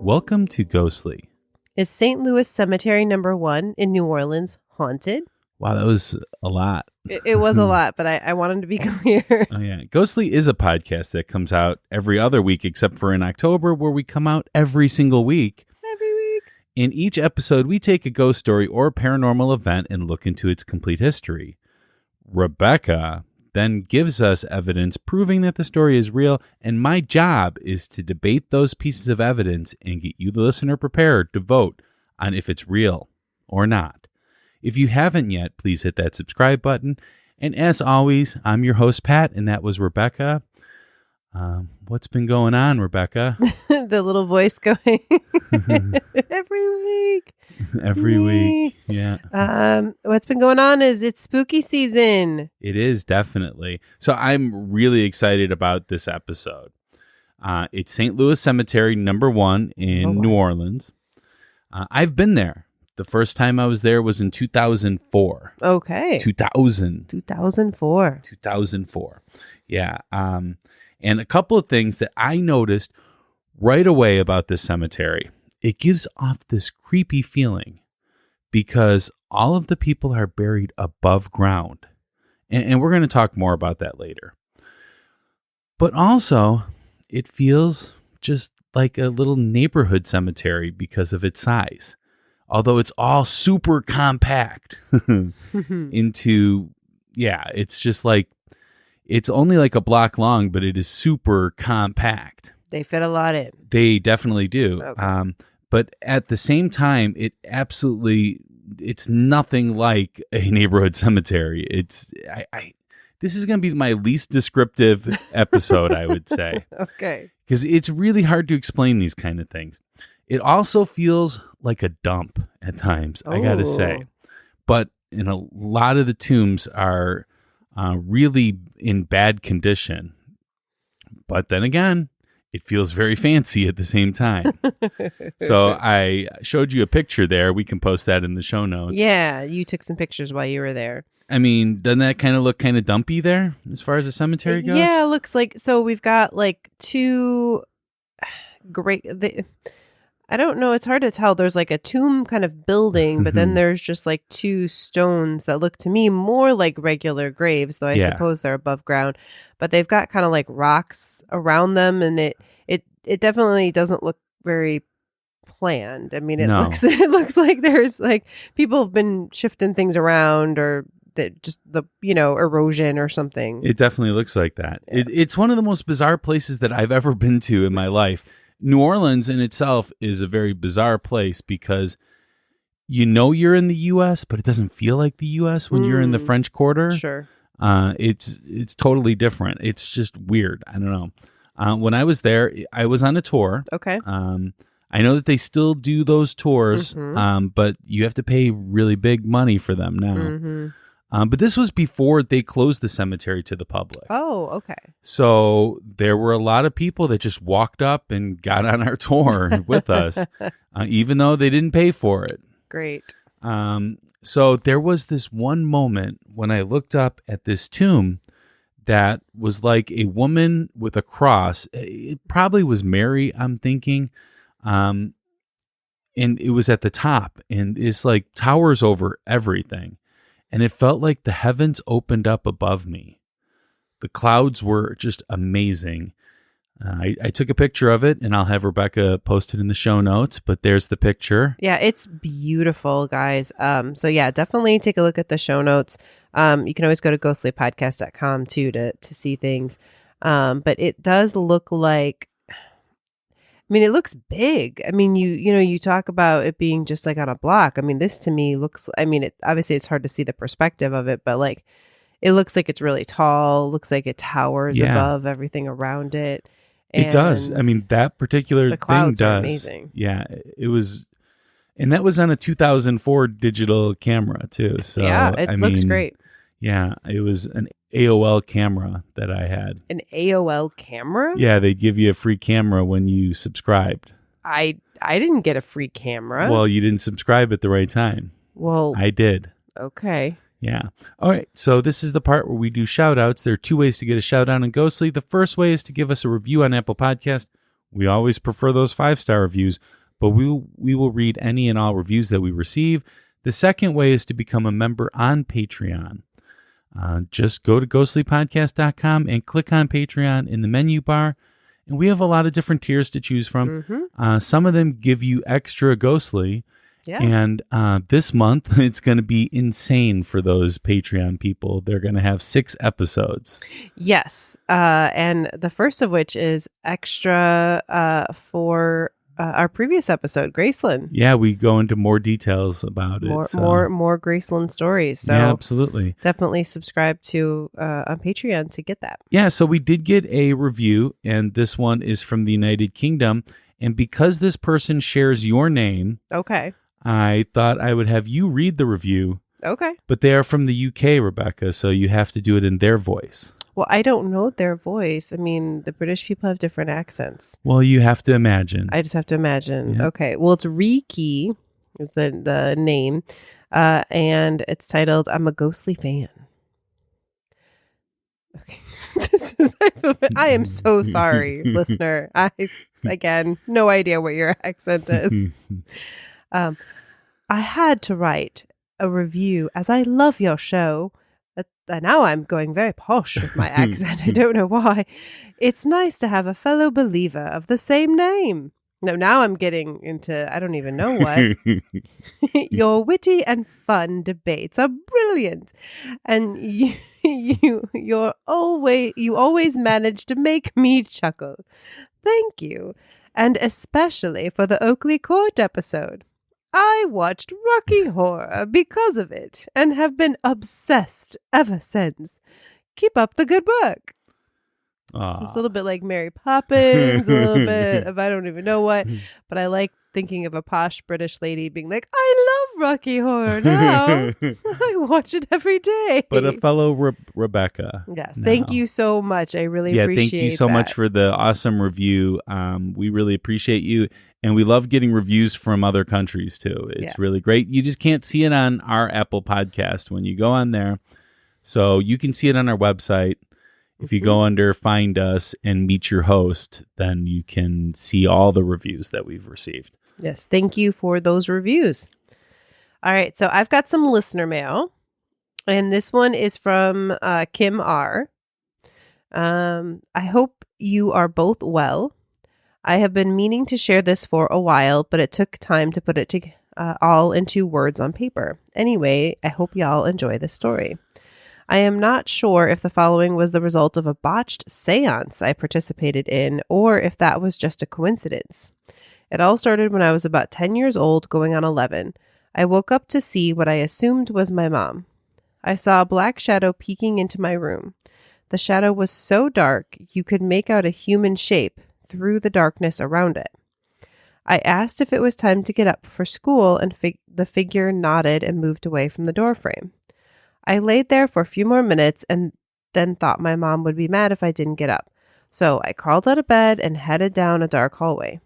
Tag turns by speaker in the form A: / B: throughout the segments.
A: Welcome to Ghostly.
B: Is St. Louis Cemetery number 1 in New Orleans haunted?
A: Wow, that was a lot.
B: It was a lot, but I wanted to be clear.
A: Oh, yeah. Ghostly is a podcast that comes out every other week, except for in October, where we come out every single week.
B: Every week.
A: In each episode, we take a ghost story or paranormal event and look into its complete history. Rebecca then gives us evidence proving that the story is real, and my job is to debate those pieces of evidence and get you, the listener, prepared to vote on if it's real or not. If you haven't yet, please hit that subscribe button. And as always, I'm your host, Pat, and that was Rebecca. What's been going on, Rebecca?
B: The little voice going every week.
A: Every week, yeah.
B: What's been going on is it's spooky season.
A: It is, definitely. So I'm really excited about this episode. It's St. Louis Cemetery number 1 in New Orleans. I've been there. The first time I was there was in 2004.
B: Okay. 2004.
A: Yeah. And a couple of things that I noticed right away about this cemetery. It gives off this creepy feeling because all of the people are buried above ground. And we're going to talk more about that later. But also, it feels just like a little neighborhood cemetery because of its size. Although it's all super compact it's just like, it's only like a block long, but it is super compact.
B: They fit a lot in.
A: They definitely do.
B: Okay.
A: But at the same time, it's nothing like a neighborhood cemetery. This is going to be my least descriptive episode, I would say.
B: Okay.
A: Because it's really hard to explain these kind of things. It also feels like a dump at times, I got to say. But a lot of the tombs are really in bad condition. But then again, it feels very fancy at the same time. So I showed you a picture there. We can post that in the show notes.
B: Yeah, you took some pictures while you were there.
A: I mean, doesn't that kind of look kind of dumpy there as far as the cemetery goes?
B: Yeah, it looks like, so we've got like two great, I don't know, it's hard to tell. There's like a tomb kind of building, but then there's just like two stones that look to me more like regular graves, though I suppose they're above ground. But they've got kind of like rocks around them, and it definitely doesn't look very planned. I mean, it looks like there's like people have been shifting things around, or that just the erosion or something.
A: It definitely looks like that. Yeah. It's one of the most bizarre places that I've ever been to in my life. New Orleans in itself is a very bizarre place because you're in the U.S., but it doesn't feel like the U.S. when you're in the French Quarter.
B: Sure.
A: It's totally different. It's just weird. I don't know. When I was there, I was on a tour.
B: Okay.
A: I know that they still do those tours, but you have to pay really big money for them now.
B: Mm-hmm.
A: But this was before they closed the cemetery to the public.
B: Oh, okay.
A: So there were a lot of people that just walked up and got on our tour with us, even though they didn't pay for it.
B: Great.
A: So there was this one moment when I looked up at this tomb that was like a woman with a cross. It probably was Mary, I'm thinking. And it was at the top, and it's like towers over everything. And it felt like the heavens opened up above me. The clouds were just amazing. I took a picture of it, and I'll have Rebecca post it in the show notes, but there's the picture.
B: Yeah, it's beautiful, guys. So yeah, definitely take a look at the show notes. You can always go to ghostlypodcast.com too to see things. But it does look like, I mean, it looks big. I mean, you talk about it being just like on a block. I mean, this to me looks, I mean, obviously it's hard to see the perspective of it, but like, it looks like it's really tall. Looks like it towers above everything around it. And
A: it does. I mean, that particular thing does.
B: Are amazing.
A: Yeah, it was, and that was on a 2004 digital camera too. So
B: yeah, it looks great.
A: Yeah, it was an AOL camera that I had.
B: An AOL camera?
A: Yeah, they give you a free camera when you subscribed.
B: I didn't get a free camera.
A: Well, you didn't subscribe at the right time.
B: Well,
A: I did.
B: Okay.
A: Yeah. All right. So this is the part where we do shout outs. There are two ways to get a shout out in Ghostly. The first way is to give us a review on Apple Podcast. We always prefer those 5-star reviews, but we will read any and all reviews that we receive. The second way is to become a member on Patreon. Just go to ghostlypodcast.com and click on Patreon in the menu bar. And we have a lot of different tiers to choose from. Some of them give you extra ghostly.
B: Yeah.
A: And this month, it's going to be insane for those Patreon people. They're going to have 6 episodes.
B: Yes. And the first of which is extra for our previous episode, Graceland.
A: Yeah, we go into more details about it.
B: More Graceland stories. So
A: yeah, absolutely.
B: Definitely subscribe to on Patreon to get that.
A: Yeah, so we did get a review, and this one is from the United Kingdom. And because this person shares your name,
B: okay,
A: I thought I would have you read the review.
B: Okay.
A: But they are from the UK, Rebecca, so you have to do it in their voice.
B: Well, I don't know their voice. I mean, the British people have different accents.
A: Well, you have to imagine.
B: I just have to imagine.
A: Yeah.
B: Okay. Well, it's Riki is the name, and it's titled "I'm a Ghostly Fan." Okay. I am so sorry, listener. Again, no idea what your accent is. I had to write a review as I love your show. Now I'm going very posh with my accent. I don't know why. It's nice to have a fellow believer of the same name. No, now I'm getting into, I don't even know what. Your witty and fun debates are brilliant. And you always manage to make me chuckle. Thank you. And especially for the Oakley Court episode. I watched Rocky Horror because of it and have been obsessed ever since. Keep up the good work.
A: Aww.
B: It's a little bit like Mary Poppins, a little bit of I don't even know what, but I like thinking of a posh British lady being like, I love Rocky Horror now. I watch it every day.
A: But a fellow Rebecca.
B: Yes.
A: now.
B: Thank you so much. I really appreciate
A: thank you so much for the awesome review. We really appreciate you. And we love getting reviews from other countries, too. It's really great. You just can't see it on our Apple podcast when you go on there. So you can see it on our website. If you go under Find Us and Meet Your Host, then you can see all the reviews that we've received.
B: Yes. Thank you for those reviews. All right. So I've got some listener mail. And this one is from Kim R. I hope you are both well. I have been meaning to share this for a while, but it took time to put it all into words on paper. Anyway, I hope y'all enjoy this story. I am not sure if the following was the result of a botched seance I participated in, or if that was just a coincidence. It all started when I was about 10 years old, going on 11. I woke up to see what I assumed was my mom. I saw a black shadow peeking into my room. The shadow was so dark you could make out a human shape through the darkness around it. I asked if it was time to get up for school, and the figure nodded and moved away from the doorframe. I laid there for a few more minutes and then thought my mom would be mad if I didn't get up. So I crawled out of bed and headed down a dark hallway.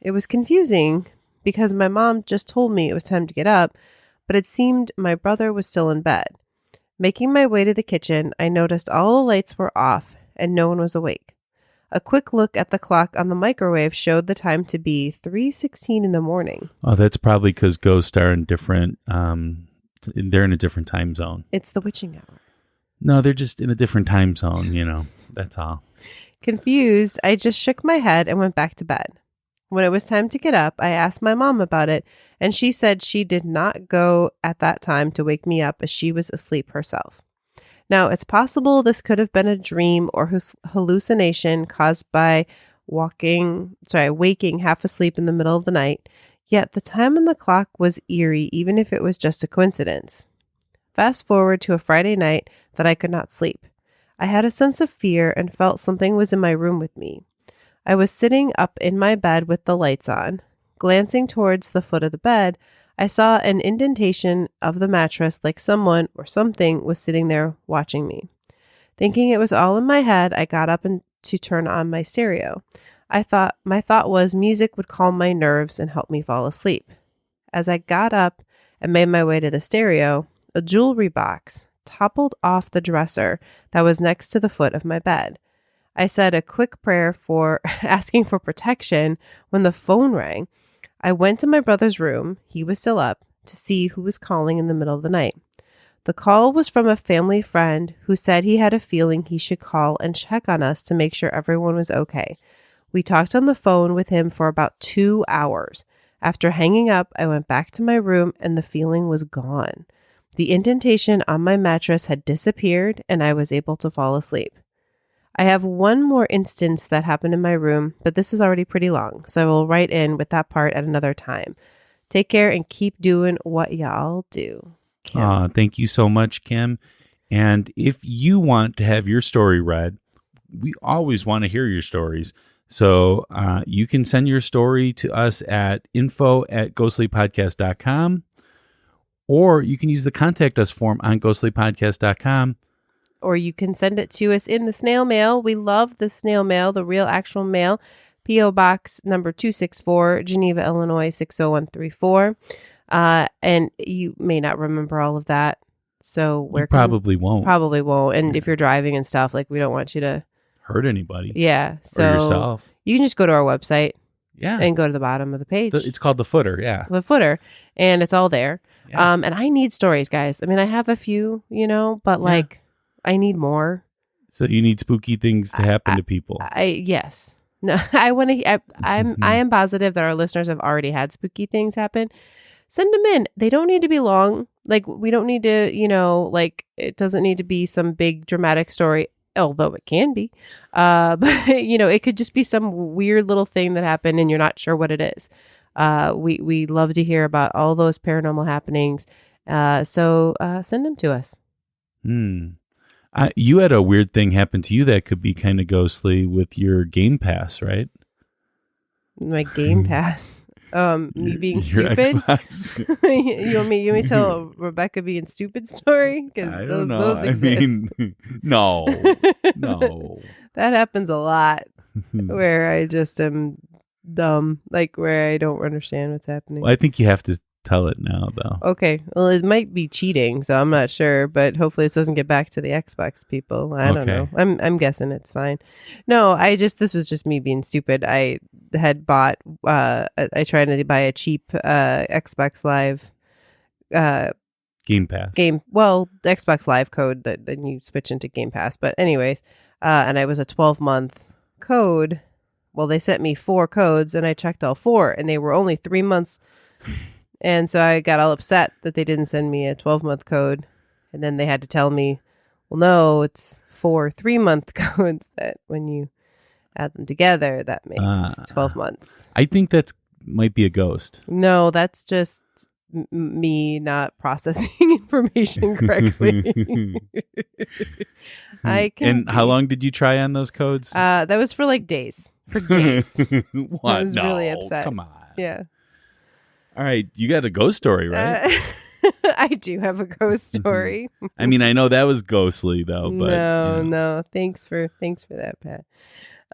B: It was confusing because my mom just told me it was time to get up, but it seemed my brother was still in bed. Making my way to the kitchen, I noticed all the lights were off and no one was awake. A quick look at the clock on the microwave showed the time to be 3:16 in the morning.
A: Oh, that's probably because ghosts are in different, they're in a different time zone.
B: It's the witching hour.
A: No, they're just in a different time zone, that's all.
B: Confused, I just shook my head and went back to bed. When it was time to get up, I asked my mom about it, and she said she did not go at that time to wake me up as she was asleep herself. Now, it's possible this could have been a dream or hallucination caused by waking half asleep in the middle of the night, yet the time on the clock was eerie even if it was just a coincidence. Fast forward to a Friday night that I could not sleep. I had a sense of fear and felt something was in my room with me. I was sitting up in my bed with the lights on. Glancing towards the foot of the bed, I saw an indentation of the mattress like someone or something was sitting there watching me. Thinking it was all in my head, I got up to turn on my stereo. My thought was music would calm my nerves and help me fall asleep. As I got up and made my way to the stereo, a jewelry box toppled off the dresser that was next to the foot of my bed. I said a quick prayer for asking for protection when the phone rang. I went to my brother's room, he was still up, to see who was calling in the middle of the night. The call was from a family friend who said he had a feeling he should call and check on us to make sure everyone was okay. We talked on the phone with him for about 2 hours. After hanging up, I went back to my room and the feeling was gone. The indentation on my mattress had disappeared and I was able to fall asleep. I have one more instance that happened in my room, but this is already pretty long, so I will write in with that part at another time. Take care and keep doing what y'all do. Kim.
A: Thank you so much, Kim. And if you want to have your story read, we always want to hear your stories. So you can send your story to us at info@ghostlypodcast.com, or you can use the contact us form on ghostlypodcast.com.
B: Or you can send it to us in the snail mail. We love the snail mail, the real actual mail. P.O. Box number 264, Geneva, Illinois, 60134. And you may not remember all of that. So
A: You probably won't.
B: Probably won't. And if you're driving and stuff, like we don't want you to
A: hurt anybody.
B: Yeah. So
A: or yourself.
B: You can just go to our website.
A: Yeah.
B: And go to the bottom of the page.
A: It's called the footer. Yeah.
B: The footer. And it's all there.
A: Yeah.
B: And I need stories, guys. I mean, I have a few, but like I need more.
A: So you need spooky things to happen to people.
B: Yes. No, I want to. I am positive that our listeners have already had spooky things happen. Send them in. They don't need to be long. Like we don't need to, like it doesn't need to be some big dramatic story, although it can be. But it could just be some weird little thing that happened and you're not sure what it is. We love to hear about all those paranormal happenings. So send them to us.
A: You had a weird thing happen to you that could be kind of ghostly with your Game Pass, right?
B: My Game Pass. Me being stupid. you want me to tell Rebecca being stupid story?
A: I don't know. I mean, no.
B: That happens a lot where I just am dumb, like where I don't understand what's happening.
A: Well, I think you have to tell it now, though.
B: Okay. Well, it might be cheating, so I'm not sure, but hopefully this doesn't get back to the Xbox people. I don't know. I'm guessing it's fine. No, this was just me being stupid. I had bought, I tried to buy a cheap Xbox Live
A: Game Pass.
B: The Xbox Live code that then you switch into Game Pass. But anyways, and it was a 12-month code. Well, they sent me 4 codes and I checked all 4 and they were only 3 months. And so I got all upset that they didn't send me a 12-month code. And then they had to tell me, well, no, it's 4 3-month codes that when you add them together, that makes 12 months.
A: I think that might be a ghost.
B: No, that's just me not processing information correctly.
A: How long did you try on those codes?
B: That was for like days. For days.
A: What?
B: I was really upset.
A: Come on.
B: Yeah.
A: All right, you got a ghost story, right?
B: I do have a ghost story.
A: I mean, I know that was ghostly though, but
B: no. Thanks for that, Pat.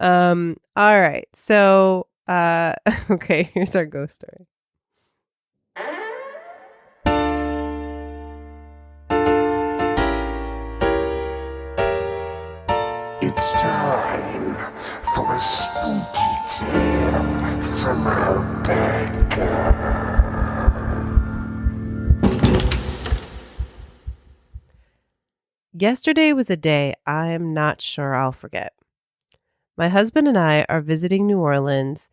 B: All right. So, okay, here's our ghost story.
C: It's time for a spooky tale from Rebecca.
B: Yesterday was a day I'm not sure I'll forget. My husband and I are visiting New Orleans,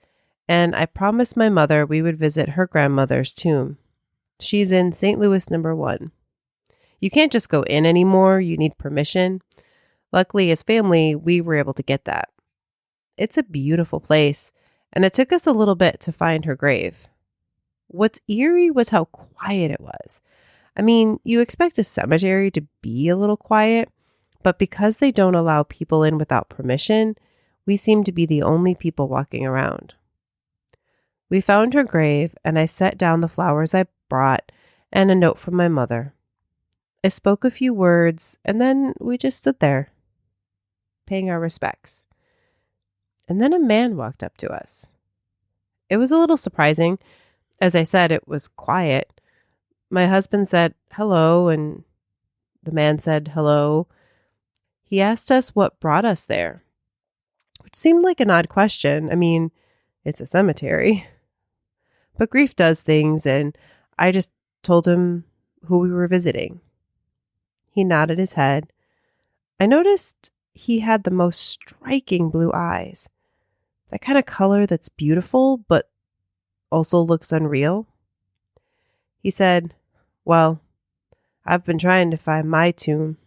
B: and I promised my mother we would visit her grandmother's tomb. She's in St. Louis number 1. You can't just go in anymore, you need permission. Luckily, as family, we were able to get that. It's a beautiful place, and it took us a little bit to find her grave. What's eerie was how quiet it was. I mean, you expect a cemetery to be a little quiet, but because they don't allow people in without permission, we seem to be the only people walking around. We found her grave, and I set down the flowers I brought and a note from my mother. I spoke a few words, and then we just stood there, paying our respects. And then a man walked up to us. It was a little surprising. As I said, it was quiet. My husband said, hello, and the man said, hello. He asked us what brought us there. which seemed like an odd question. I mean, it's a cemetery. But grief does things, and I just told him who we were visiting. He nodded his head. I noticed he had the most striking blue eyes. That kind of color that's beautiful, but also looks unreal. He said, "Well, I've been trying to find my tomb."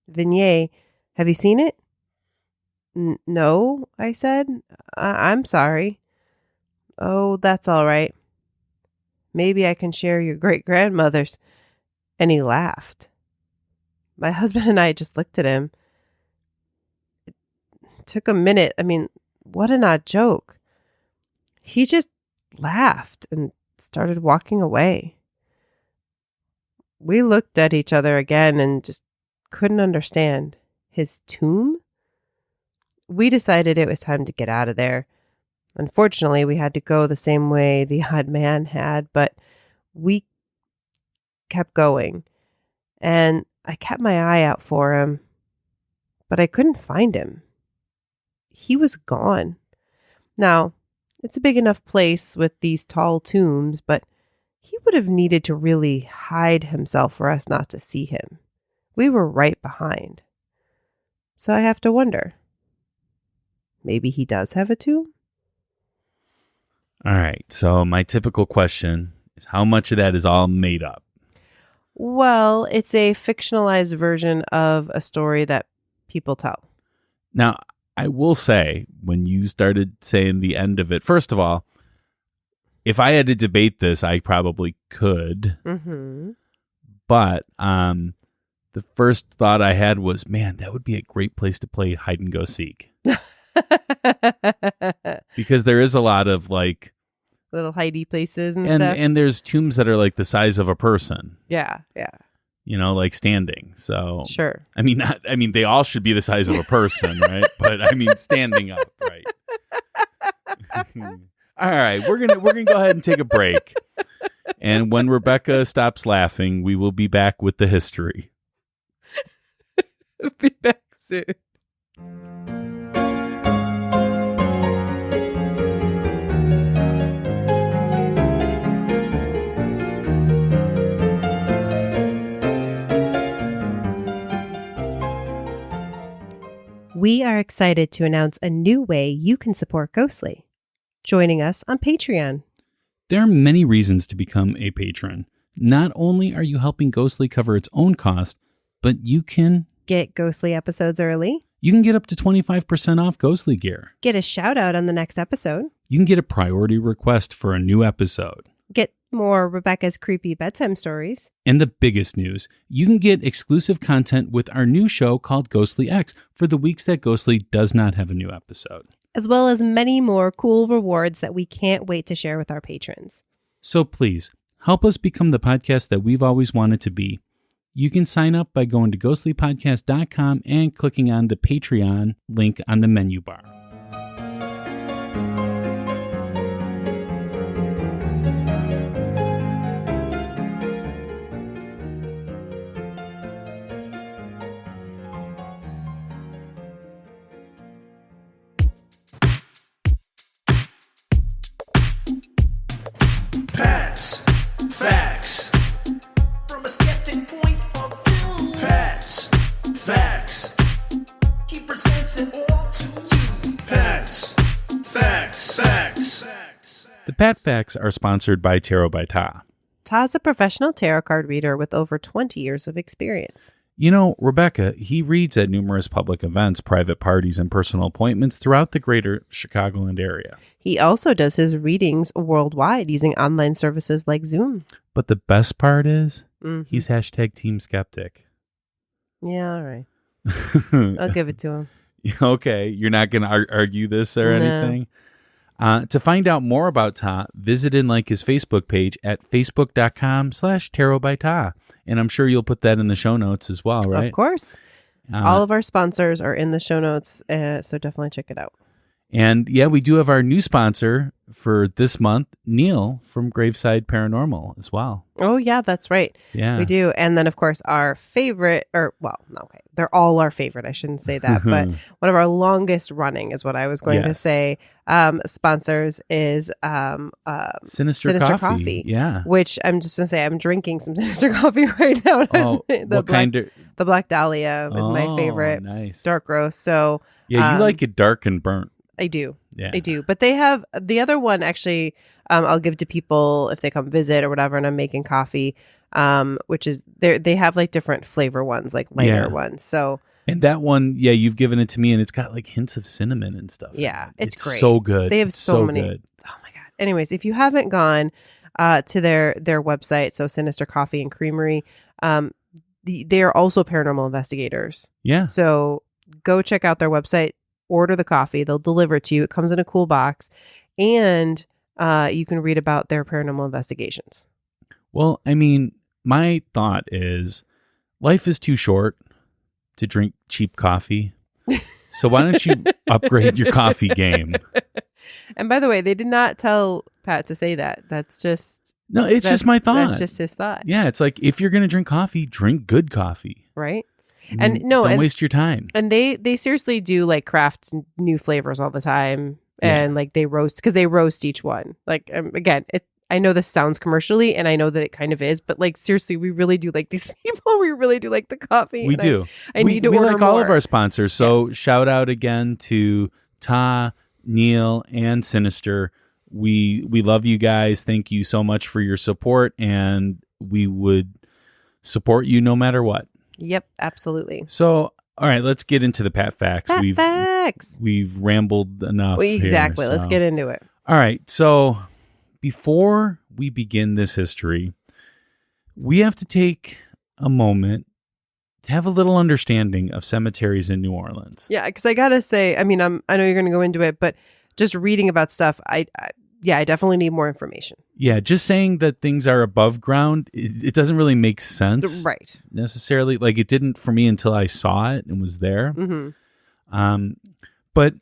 B: "Vignette, have you seen it?" "No," I said. I'm sorry." "Oh, that's all right. Maybe I can share your great-grandmother's." And he laughed. My husband and I just looked at him. It took a minute. I mean, what an odd joke. He just laughed and started walking away. We looked at each other again and just couldn't understand. His tomb? We decided it was time to get out of there. Unfortunately, we had to go the same way the odd man had, but we kept going. And I kept my eye out for him, but I couldn't find him. He was gone. Now, it's a big enough place with these tall tombs, but he would have needed to really hide himself for us not to see him. We were right behind. So I have to wonder, maybe he does have a tomb?
A: All right. So my typical question is, how much of that is all made up?
B: Well, it's a fictionalized version of a story that people tell.
A: Now, I will say, when you started saying the end of it, first of all, if I had to debate this, I probably could.
B: Mm-hmm.
A: But the first thought I had was, man, that would be a great place to play hide and go seek. Because there is a lot of like
B: little hidey places and stuff.
A: And there's tombs that are like the size of a person.
B: Yeah.
A: You know, like standing. So
B: sure.
A: I mean, they all should be the size of a person, right? But I mean, standing up, right? All right, we're gonna go ahead and take a break. And when Rebecca stops laughing, we will be back with the history.
B: Be back soon. We are excited to announce a new way you can support Ghostly, joining us on Patreon.
A: There are many reasons to become a patron. Not only are you helping Ghostly cover its own cost, but you can
B: get Ghostly episodes early.
A: You can get up to 25% off Ghostly gear.
B: Get a shout out on the next episode.
A: You can get a priority request for a new episode.
B: Get more Rebecca's creepy bedtime stories.
A: And the biggest news, you can get exclusive content with our new show called Ghostly X for the weeks that Ghostly does not have a new episode.
B: As well as many more cool rewards that we can't wait to share with our patrons.
A: So please, help us become the podcast that we've always wanted to be. You can sign up by going to ghostlypodcast.com and clicking on the Patreon link on the menu bar.
C: Facts. From a skeptic point of view. Facts. He presents it all to you. Facts.
A: The Pat Facts are sponsored by Tarot by Ta.
B: Ta's a professional tarot card reader with over 20 years of experience.
A: You know, Rebecca, he reads at numerous public events, private parties, and personal appointments throughout the greater Chicagoland area.
B: He also does his readings worldwide using online services like Zoom.
A: But the best part is, he's #Team Skeptic.
B: Yeah, all right. I'll give it to him.
A: Okay, you're not going to argue this or anything? To find out more about Ta, visit and like his Facebook page at facebook.com/tarot by Ta. And I'm sure you'll put that in the show notes as well, right?
B: Of course. All of our sponsors are in the show notes, so definitely check it out.
A: And yeah, we do have our new sponsor for this month, Neil from Graveside Paranormal as well.
B: Oh, yeah, that's right.
A: Yeah.
B: We do. And then, of course, our favorite, they're all our favorite. I shouldn't say that, but one of our longest running is what I was going to say. Sponsors is
A: Sinister Coffee. Yeah.
B: Which I'm just going to say, I'm drinking some Sinister Coffee right now.
A: The
B: Black Dahlia is my favorite.
A: Nice.
B: Dark roast. So
A: yeah, you like it dark and burnt.
B: I do.
A: Yeah.
B: I do. But they have the other one actually, I'll give to people if they come visit or whatever, and I'm making coffee, which is they have like different flavor ones, like lighter ones. So
A: and that one, yeah, you've given it to me, and it's got like hints of cinnamon and stuff.
B: Yeah, it's great.
A: So good.
B: They have so many.
A: Good.
B: Oh my god. Anyways, if you haven't gone to their website, so Sinister Coffee and Creamery, they are also paranormal investigators.
A: Yeah.
B: So go check out their website. Order the coffee. They'll deliver it to you. It comes in a cool box. And you can read about their paranormal investigations.
A: Well, I mean, my thought is life is too short to drink cheap coffee. So why don't you upgrade your coffee game?
B: And by the way, they did not tell Pat to say that. That's just...
A: No, it's just my thought.
B: That's just his thought.
A: Yeah, it's like if you're going to drink coffee, drink good coffee.
B: Right?
A: And don't waste your time.
B: And they seriously do like craft new flavors all the time, and like they roast each one. Like again, I know this sounds commercially, and I know that it kind of is, but like seriously, we really do like these people. We really do like the coffee.
A: We do.
B: I need to order
A: like
B: more.
A: All of our sponsors. So shout out again to Ta, Neil, and Sinister. We love you guys. Thank you so much for your support, and we would support you no matter what.
B: Yep, absolutely.
A: So, all right, let's get into the Pat Facts.
B: Facts.
A: We've rambled enough.
B: Exactly.
A: Here,
B: Let's get into it.
A: All right. So, before we begin this history, we have to take a moment to have a little understanding of cemeteries in New Orleans.
B: Yeah, because I gotta say, I mean, I know you're gonna go into it, but just reading about stuff, I definitely need more information.
A: Yeah, just saying that things are above ground, it doesn't really make sense,
B: right?
A: Necessarily, like it didn't for me until I saw it and was there.
B: Mm-hmm.
A: But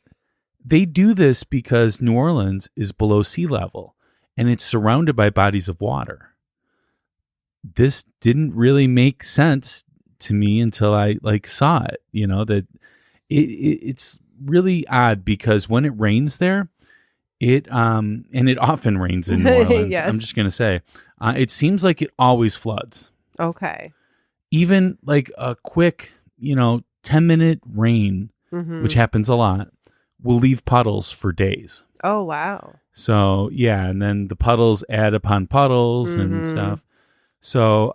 A: they do this because New Orleans is below sea level and it's surrounded by bodies of water. This didn't really make sense to me until I saw it. You know that it's really odd because when it rains there. And it often rains in New Orleans.
B: Yes.
A: I'm just going to say, it seems like it always floods.
B: Okay.
A: Even like a quick, 10-minute rain, which happens a lot, will leave puddles for days.
B: Oh, wow.
A: So, yeah. And then the puddles add upon puddles and stuff. So,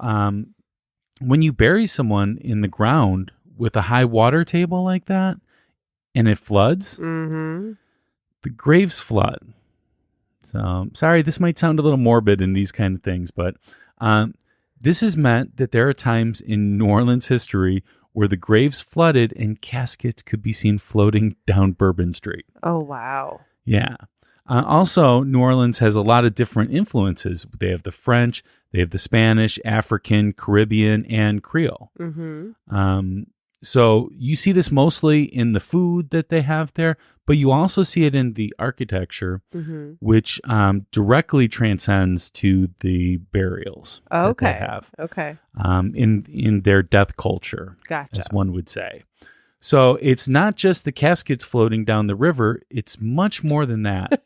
A: when you bury someone in the ground with a high water table like that and it floods, the graves flood. So, sorry, this might sound a little morbid in these kind of things, but this has meant that there are times in New Orleans history where the graves flooded and caskets could be seen floating down Bourbon Street.
B: Oh, wow.
A: Yeah. Also, New Orleans has a lot of different influences. They have the French, they have the Spanish, African, Caribbean, and Creole. So you see this mostly in the food that they have there, but you also see it in the architecture, which directly transcends to the burials that they have.
B: Okay.
A: In their death culture,
B: Gotcha.
A: as one would say. So it's not just the caskets floating down the river; it's much more than that.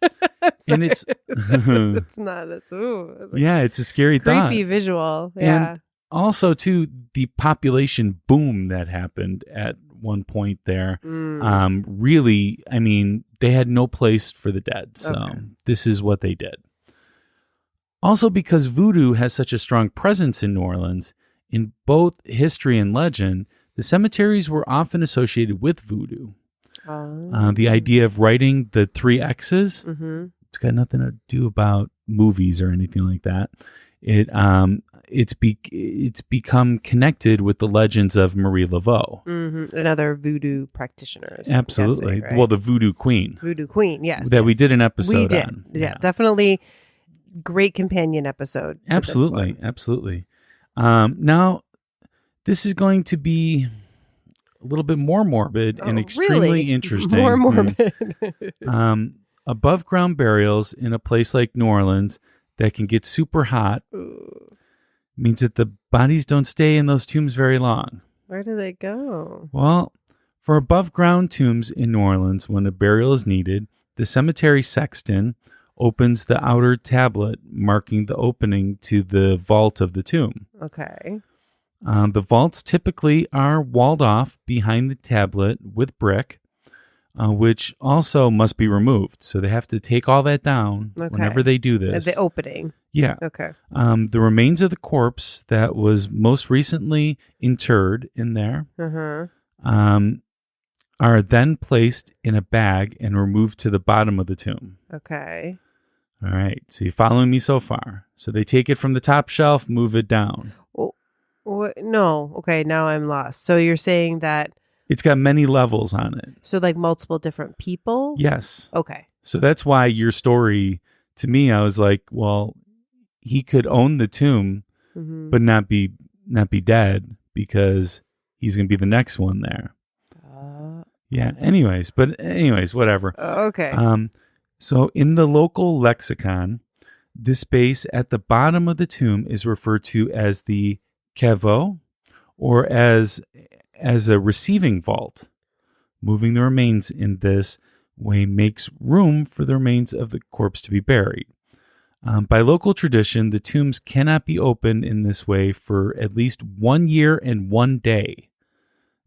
A: And it's
B: it's not. It's
A: it's a scary thought.
B: Creepy visual. Yeah.
A: And also, too, the population boom that happened at one point there, really, I mean, they had no place for the dead. So this is what they did. Also, because voodoo has such a strong presence in New Orleans, in both history and legend, the cemeteries were often associated with voodoo. The idea of writing the 3 X's, it's got nothing to do about movies or anything like that. It's become connected with the legends of Marie Laveau.
B: Another voodoo practitioner.
A: Absolutely.
B: Guessing, right?
A: Well, the Voodoo Queen.
B: Voodoo Queen, yes.
A: That we did an episode
B: we did.
A: on.
B: Yeah, definitely great companion episode.
A: Absolutely. Now, this is going to be a little bit more morbid and
B: Oh,
A: extremely
B: really?
A: interesting.
B: More morbid.
A: Above ground burials in a place like New Orleans that can get super hot
B: Ooh.
A: means that the bodies don't stay in those tombs very long.
B: Where do they go?
A: Well, for above ground tombs in New Orleans, when a burial is needed, the cemetery sexton opens the outer tablet marking the opening to the vault of the tomb.
B: Okay.
A: The vaults typically are walled off behind the tablet with brick, which also must be removed. So they have to take all that down whenever they do this.
B: The opening.
A: Yeah.
B: Okay.
A: The remains of the corpse that was most recently interred in there are then placed in a bag and removed to the bottom of the tomb.
B: Okay.
A: All right. So you're following me so far. So they take it from the top shelf, move it down.
B: No. Okay, now I'm lost. So you're saying that
A: It's got many levels on it.
B: so like multiple different people?
A: Yes.
B: Okay.
A: So that's why your story, to me, I was like, well, he could own the tomb, but not be dead because he's going to be the next one there. Yeah. Anyways, whatever.
B: Okay.
A: So in the local lexicon, this space at the bottom of the tomb is referred to as the caveau, or as a receiving vault. Moving the remains in this way makes room for the remains of the corpse to be buried. By local tradition, the tombs cannot be opened in this way for at least 1 year and 1 day.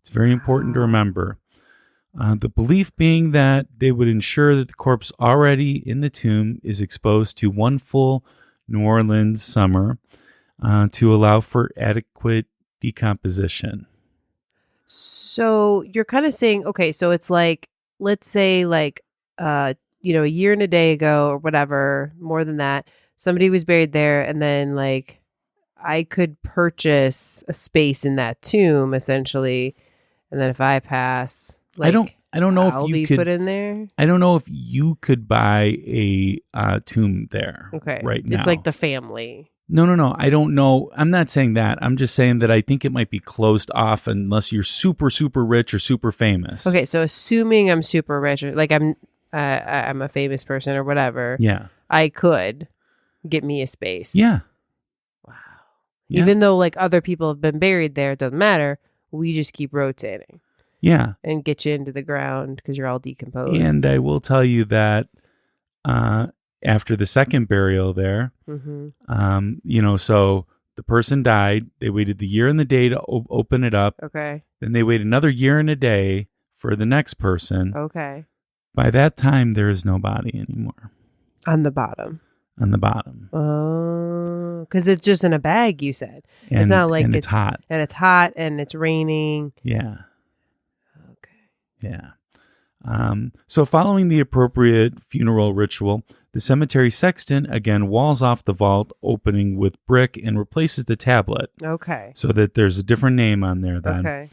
A: It's very important to remember. The belief being that they would ensure that the corpse already in the tomb is exposed to one full New Orleans summer to allow for adequate decomposition.
B: So you're kind of saying, okay, so it's like, let's say like, a year and a day ago or whatever, more than that, somebody was buried there, and then like I could purchase a space in that tomb essentially, and then if I pass, like,
A: I don't know
B: I'll
A: if you
B: be
A: could
B: put in there.
A: I don't know if you could buy a tomb there.
B: Okay,
A: right now.
B: It's like the family.
A: No. I don't know. I'm not saying that. I'm just saying that I think it might be closed off unless you're super, super rich or super famous.
B: Okay, so assuming I'm super rich, or like I'm a famous person or whatever.
A: Yeah.
B: I could get me a space.
A: Yeah.
B: Wow.
A: Yeah.
B: Even though like other people have been buried there, it doesn't matter. We just keep rotating.
A: Yeah.
B: And get you into the ground because you're all decomposed.
A: And I will tell you that after the second burial there, so the person died. They waited the year and the day to open it up.
B: Okay.
A: Then they wait another year and a day for the next person.
B: Okay.
A: By that time, there is no body anymore.
B: On the bottom.
A: Oh,
B: because it's just in a bag, you said.
A: And,
B: it's not like
A: it's hot.
B: And it's hot and it's raining.
A: Yeah.
B: Okay.
A: Yeah. So following the appropriate funeral ritual, the cemetery sexton again walls off the vault opening with brick and replaces the tablet.
B: Okay.
A: So that there's a different name on there then.
B: Okay.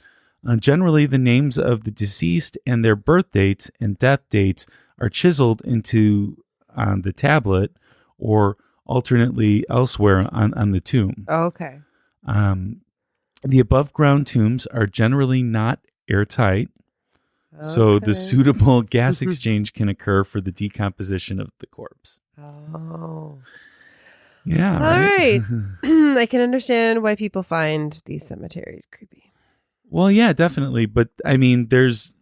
A: Generally, the names of the deceased and their birth dates and death dates are chiseled into the tablet or alternately elsewhere on the tomb.
B: Okay.
A: The above ground tombs are generally not airtight. So the suitable gas exchange can occur for the decomposition of the corpse.
B: Oh.
A: Yeah.
B: All right. I can understand why people find these cemeteries creepy.
A: Well, yeah, definitely. But I mean, there's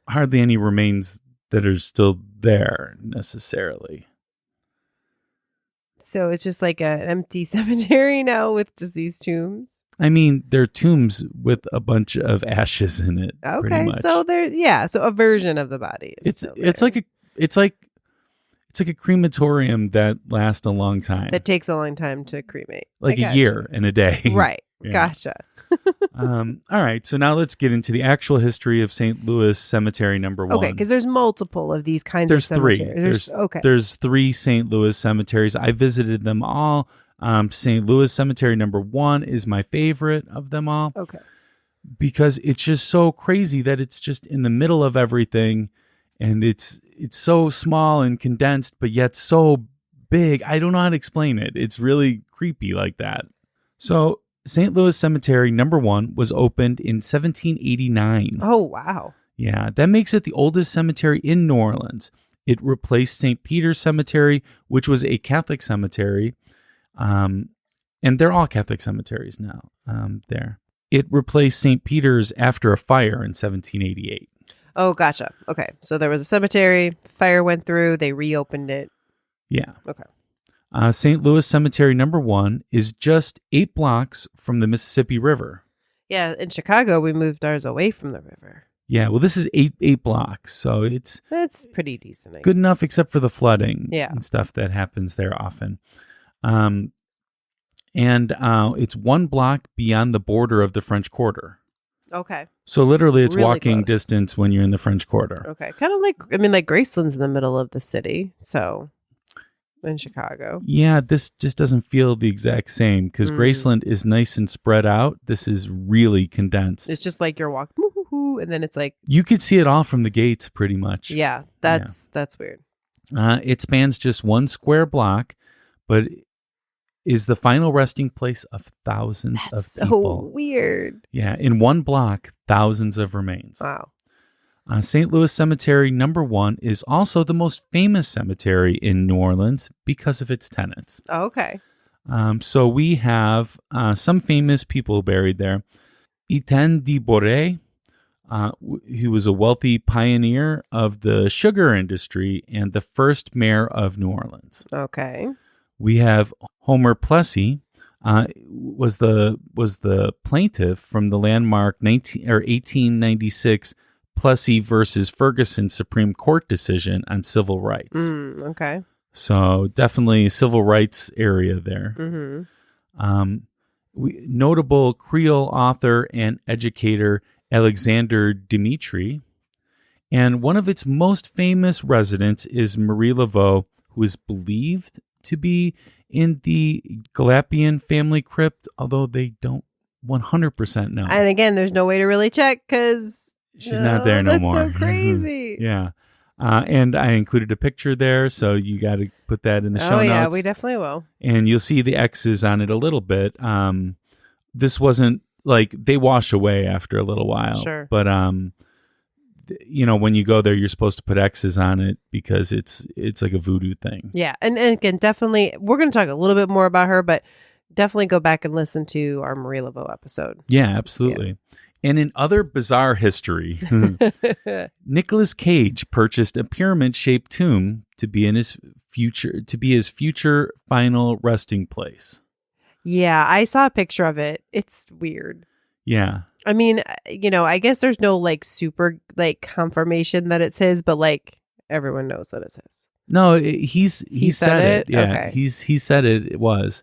A: hardly any remains that are still there necessarily.
B: So it's just like an empty cemetery now with just these tombs?
A: I mean, they're tombs with a bunch of ashes in it.
B: Okay, so so a version of the body.
A: It's like a crematorium that lasts a long time.
B: That takes a long time to cremate.
A: Like a year and a day.
B: Right.
A: Yeah.
B: Gotcha.
A: All right, so now let's get into the actual history of St. Louis Cemetery number 1.
B: Okay, because there's multiple of these kinds of cemeteries.
A: There's 3 St. Louis cemeteries. I visited them all. St. Louis Cemetery number 1 is my favorite of them all.
B: Okay.
A: Because it's just so crazy that it's just in the middle of everything, and it's so small and condensed, but yet so big. I don't know how to explain it. It's really creepy like that. So St. Louis Cemetery number 1 was opened in 1789.
B: Oh, wow.
A: Yeah, that makes it the oldest cemetery in New Orleans. It replaced St. Peter's Cemetery, which was a Catholic cemetery. And they're all Catholic cemeteries now there. It replaced St. Peter's after a fire in 1788.
B: Oh, gotcha. Okay. So there was a cemetery, fire went through, they reopened it.
A: Yeah.
B: Okay.
A: St. Louis Cemetery number 1 is just 8 blocks from the Mississippi River.
B: Yeah, in Chicago, we moved ours away from the river.
A: Yeah, well, this is eight blocks, so it's
B: pretty decent.
A: good enough, except for the flooding
B: Yeah.
A: and stuff that happens there often. And it's 1 block beyond the border of the French Quarter.
B: Okay.
A: So literally, it's
B: Really
A: walking
B: close.
A: distance when you're in the French Quarter.
B: Okay. Kind of like Graceland's in the middle of the city, so in Chicago.
A: Yeah, this just doesn't feel the exact same because Graceland is nice and spread out. This is really condensed.
B: It's just like you're walking, woo-hoo-hoo, and then it's like
A: You could see it all from the gates pretty much.
B: yeah, that's weird.
A: It spans just 1 square block, but is the final resting place of thousands
B: That's
A: of people.
B: so weird.
A: Yeah, in 1 block, thousands of remains.
B: Wow.
A: St. Louis Cemetery number 1 is also the most famous cemetery in New Orleans because of its tenants.
B: Oh, okay.
A: So we have some famous people buried there. Etienne de Boré, who was a wealthy pioneer of the sugar industry and the first mayor of New Orleans.
B: Okay.
A: We have Homer Plessy, was the plaintiff from the landmark 1896 Plessy versus Ferguson Supreme Court decision on civil rights.
B: Okay.
A: So definitely civil rights area there.
B: Mm-hmm.
A: Notable Creole author and educator Alexander Dimitri. And one of its most famous residents is Marie Laveau, who is believed to be in the Galapian family crypt, although they don't 100% know.
B: And again, there's no way to really check because
A: she's not there no more.
B: That's so crazy.
A: Yeah. And I included a picture there, so you got to put that in the show notes.
B: Oh, yeah, we definitely will.
A: And you'll see the X's on it a little bit. This wasn't like they wash away after a little while.
B: Sure.
A: But, when you go there, you're supposed to put X's on it because it's like a voodoo thing.
B: Yeah. And again, definitely, we're going to talk a little bit more about her, but definitely go back and listen to our Marie Laveau episode.
A: Yeah, absolutely. Yeah. And in other bizarre history, Nicolas Cage purchased a pyramid-shaped tomb to be his future final resting place.
B: Yeah, I saw a picture of it. It's weird.
A: Yeah.
B: I mean, I guess there's no super confirmation that it's his, but everyone knows that it's his.
A: No, he said it. Yeah,
B: okay.
A: He said it. It was.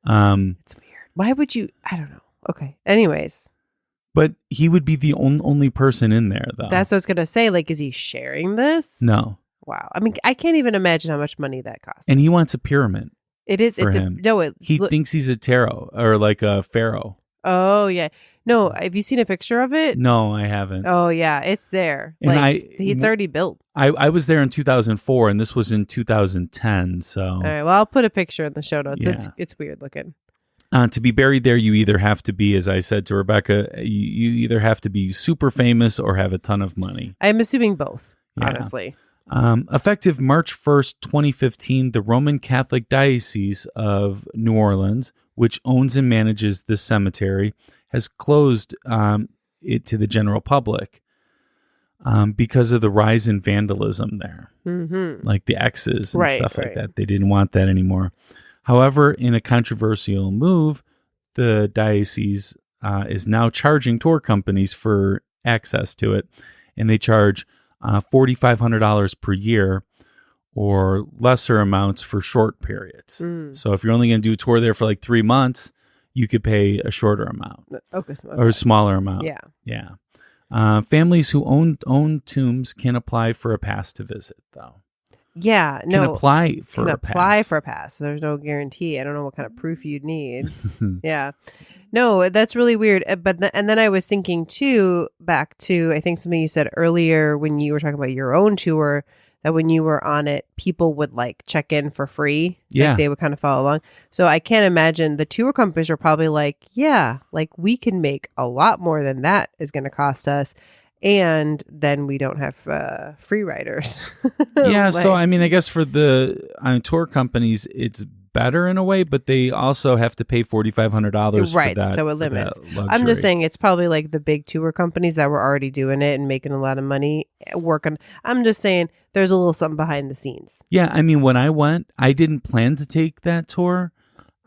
B: It's weird. Why would you? I don't know. Okay. Anyways.
A: But he would be the only person in there, though.
B: That's what I was gonna say. Is he sharing this?
A: No.
B: Wow. I mean, I can't even imagine how much money that costs.
A: And he wants a pyramid.
B: It is. It's
A: him.
B: He
A: thinks he's a tarot or like a pharaoh.
B: Oh yeah. No, have you seen a picture of it?
A: No, I haven't.
B: Oh yeah, it's there.
A: And
B: it's already built.
A: I was there in 2004, and this was in 2010. So
B: all right. Well, I'll put a picture in the show notes.
A: Yeah.
B: It's weird looking.
A: To be buried there, you either have to be, as I said to Rebecca, you either have to be super famous or have a ton of money.
B: I'm assuming both,
A: Yeah.
B: honestly.
A: Effective March 1st, 2015, the Roman Catholic Diocese of New Orleans, which owns and manages this cemetery, has closed it to the general public because of the rise in vandalism there, like the X's and stuff like that. They didn't want that anymore. However, in a controversial move, the diocese is now charging tour companies for access to it, and they charge $4,500 per year or lesser amounts for short periods. So if you're only going to do a tour there for 3 months, you could pay a shorter amount or a smaller amount. Yeah. Families who own tombs can apply for a pass to visit, though.
B: Yeah,
A: Can apply for a
B: pass. There's no guarantee. I don't know what kind of proof you'd need. Yeah. No, that's really weird. And then I was thinking too, back to, I think something you said earlier when you were talking about your own tour, that when you were on it, people would like check in for free.
A: Yeah.
B: Like they would kind of follow along. So I can't imagine the tour companies were probably like, yeah, like we can make a lot more than that is going to cost us. And then we don't have free riders.
A: Yeah. So, I mean, I guess for the tour companies, it's better in a way, but they also have to pay $4,500
B: right.
A: for that.
B: So it limits.
A: For that
B: I'm
A: luxury.
B: just saying it's probably like the big tour companies that were already doing it and making a lot of money working. I'm just saying there's a little something behind the scenes.
A: Yeah. I mean, when I went, I didn't plan to take that tour.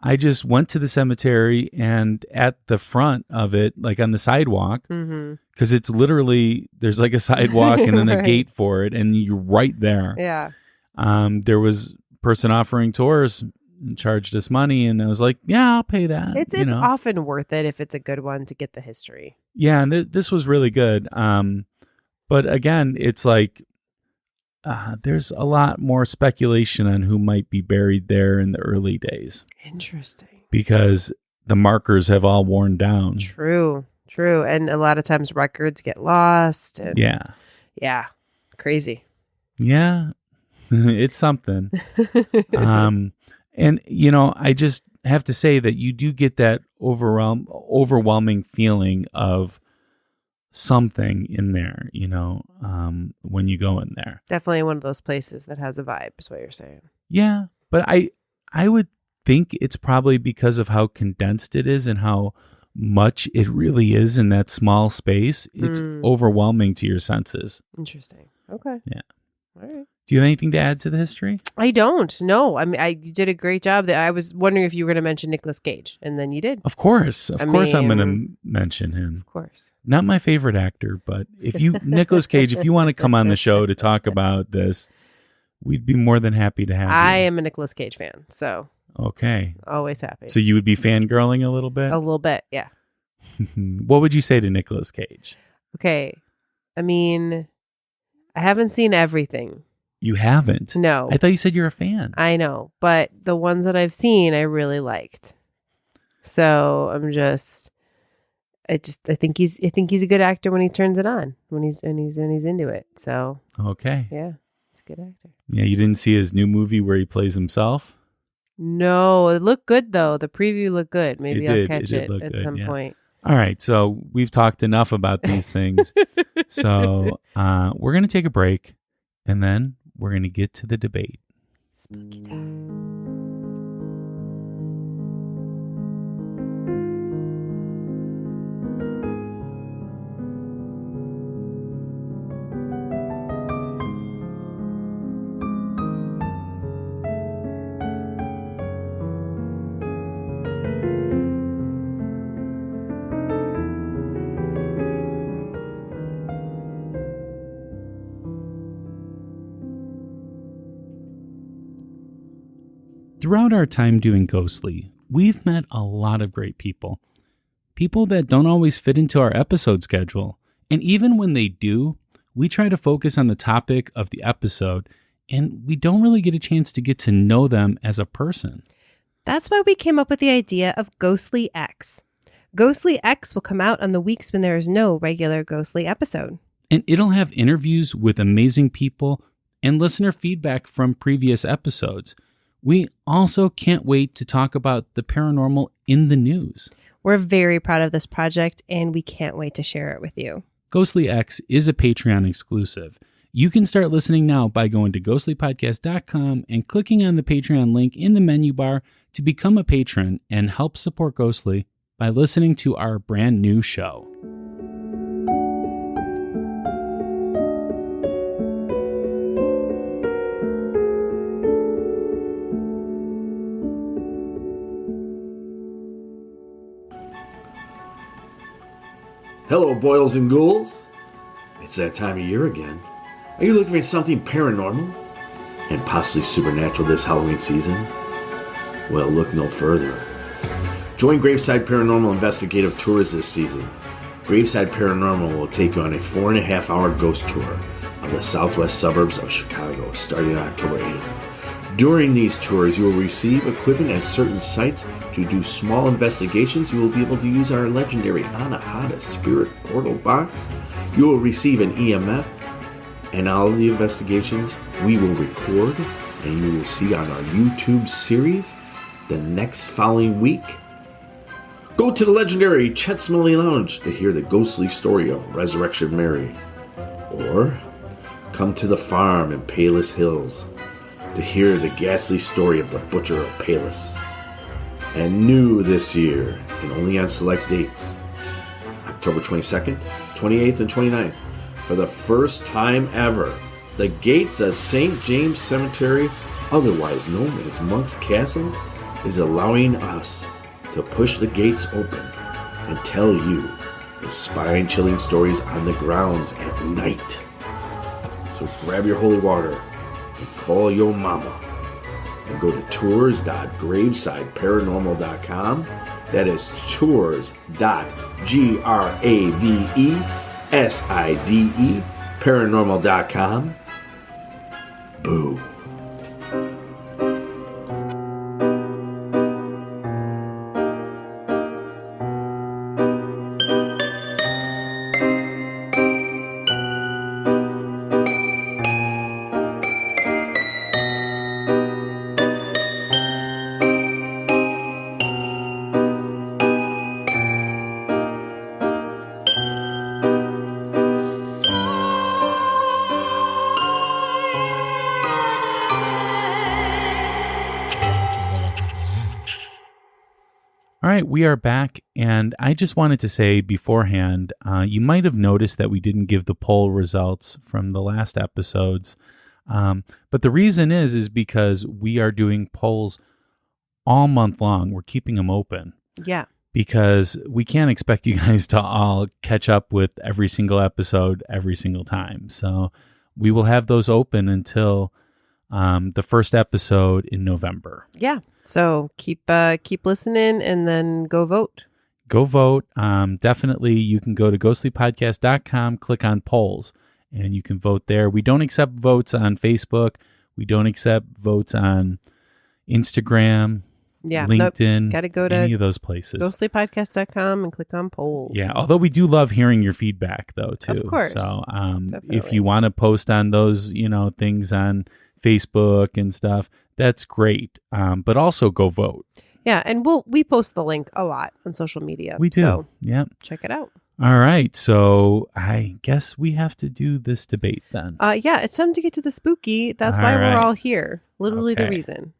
A: I just went to the cemetery and at the front of it, like on the sidewalk, because it's literally, there's like a sidewalk and then a gate for it, and you're right there.
B: Yeah.
A: There was a person offering tours and charged us money, and I was like, yeah, I'll pay that.
B: It's often worth it if it's a good one to get the history.
A: Yeah, and this was really good. But again, it's like there's a lot more speculation on who might be buried there in the early days.
B: Interesting.
A: Because the markers have all worn down.
B: True. And a lot of times records get lost. And yeah. Crazy.
A: Yeah. It's something. And, you know, I just have to say that you do get that overwhelming feeling of something in there, you know, when you go in there.
B: Definitely one of those places that has a vibe, is what you're saying.
A: Yeah. But I would think it's probably because of how condensed it is and how much it really is in that small space. It's overwhelming to your senses.
B: Interesting. Okay.
A: Yeah.
B: All right.
A: Do you have anything to add to the history?
B: I don't. No. I mean, you did a great job. I was wondering if you were going to mention Nicolas Cage, and then you did.
A: Of course. I'm going to mention him.
B: Of course.
A: Not my favorite actor, but Nicolas Cage, if you want to come on the show to talk about this, we'd be more than happy to have you.
B: I am a Nicolas Cage fan, so.
A: Okay.
B: Always happy.
A: So you would be fangirling a little bit?
B: A little bit, yeah.
A: What would you say to Nicolas Cage?
B: Okay. I mean, I haven't seen everything.
A: You haven't?
B: No.
A: I thought you said you're a fan.
B: I know, but the ones that I've seen, I really liked. So I think he's a good actor when he turns it on, when he's into it. So
A: okay,
B: yeah, he's a good actor.
A: Yeah, you didn't see his new movie where he plays himself?
B: No, it looked good though. The preview looked good. Maybe I'll catch it at some point.
A: All right, so we've talked enough about these things. So we're going to take a break, and then we're going to get to the debate.
B: Spooky time.
A: Throughout our time doing Ghostly, we've met a lot of great people. People that don't always fit into our episode schedule. And even when they do, we try to focus on the topic of the episode, and we don't really get a chance to get to know them as a person.
B: That's why we came up with the idea of Ghostly X. Ghostly X will come out on the weeks when there is no regular Ghostly episode.
A: And it'll have interviews with amazing people and listener feedback from previous episodes. We also can't wait to talk about the paranormal in the news.
B: We're very proud of this project, and we can't wait to share it with you.
A: Ghostly X is a Patreon exclusive. You can start listening now by going to ghostlypodcast.com and clicking on the Patreon link in the menu bar to become a patron and help support Ghostly by listening to our brand new show.
D: Hello, boils and ghouls. It's that time of year again. Are you looking for something paranormal and possibly supernatural this Halloween season? Well, look no further. Join Graveside Paranormal Investigative Tours this season. Graveside Paranormal will take you on a 4.5-hour ghost tour of the southwest suburbs of Chicago starting on October 8th. During these tours, you will receive equipment at certain sites to do small investigations. You will be able to use our legendary Anahata Spirit Portal Box. You will receive an EMF and all of the investigations we will record and you will see on our YouTube series the next following week. Go to the legendary Chet Smiley Lounge to hear the ghostly story of Resurrection Mary. Or come to the farm in Palos Hills to hear the ghastly story of the Butcher of Palos. And new this year, and only on select dates, October 22nd, 28th, and 29th, for the first time ever, the gates of St. James Cemetery, otherwise known as Monk's Castle, is allowing us to push the gates open and tell you the spine-chilling stories on the grounds at night. So grab your holy water and call your mama and go to tours.gravesideparanormal.com. That is tours.graveside paranormal.com. Boo.
A: All right, we are back, and I just wanted to say beforehand, you might have noticed that we didn't give the poll results from the last episodes, but the reason is because we are doing polls all month long. We're keeping them open.
B: Yeah.
A: Because we can't expect you guys to all catch up with every single episode every single time. So we will have those open until the first episode in November.
B: Yeah. So keep listening and then go vote.
A: Go vote. Definitely, you can go to ghostlypodcast.com, click on polls, and you can vote there. We don't accept votes on Facebook. We don't accept votes on Instagram, LinkedIn,
B: gotta go to
A: any of those places.
B: Ghostlypodcast.com and click on polls.
A: Yeah, although we do love hearing your feedback, though, too.
B: Of course.
A: So if you want to post on those, things on Facebook and stuff, that's great. But also go vote.
B: Yeah, and we post the link a lot on social media.
A: We do.
B: So
A: yeah.
B: Check it out.
A: All right. So I guess we have to do this debate then.
B: Yeah, it's time to get to the spooky. That's why we're all here. Literally the reason.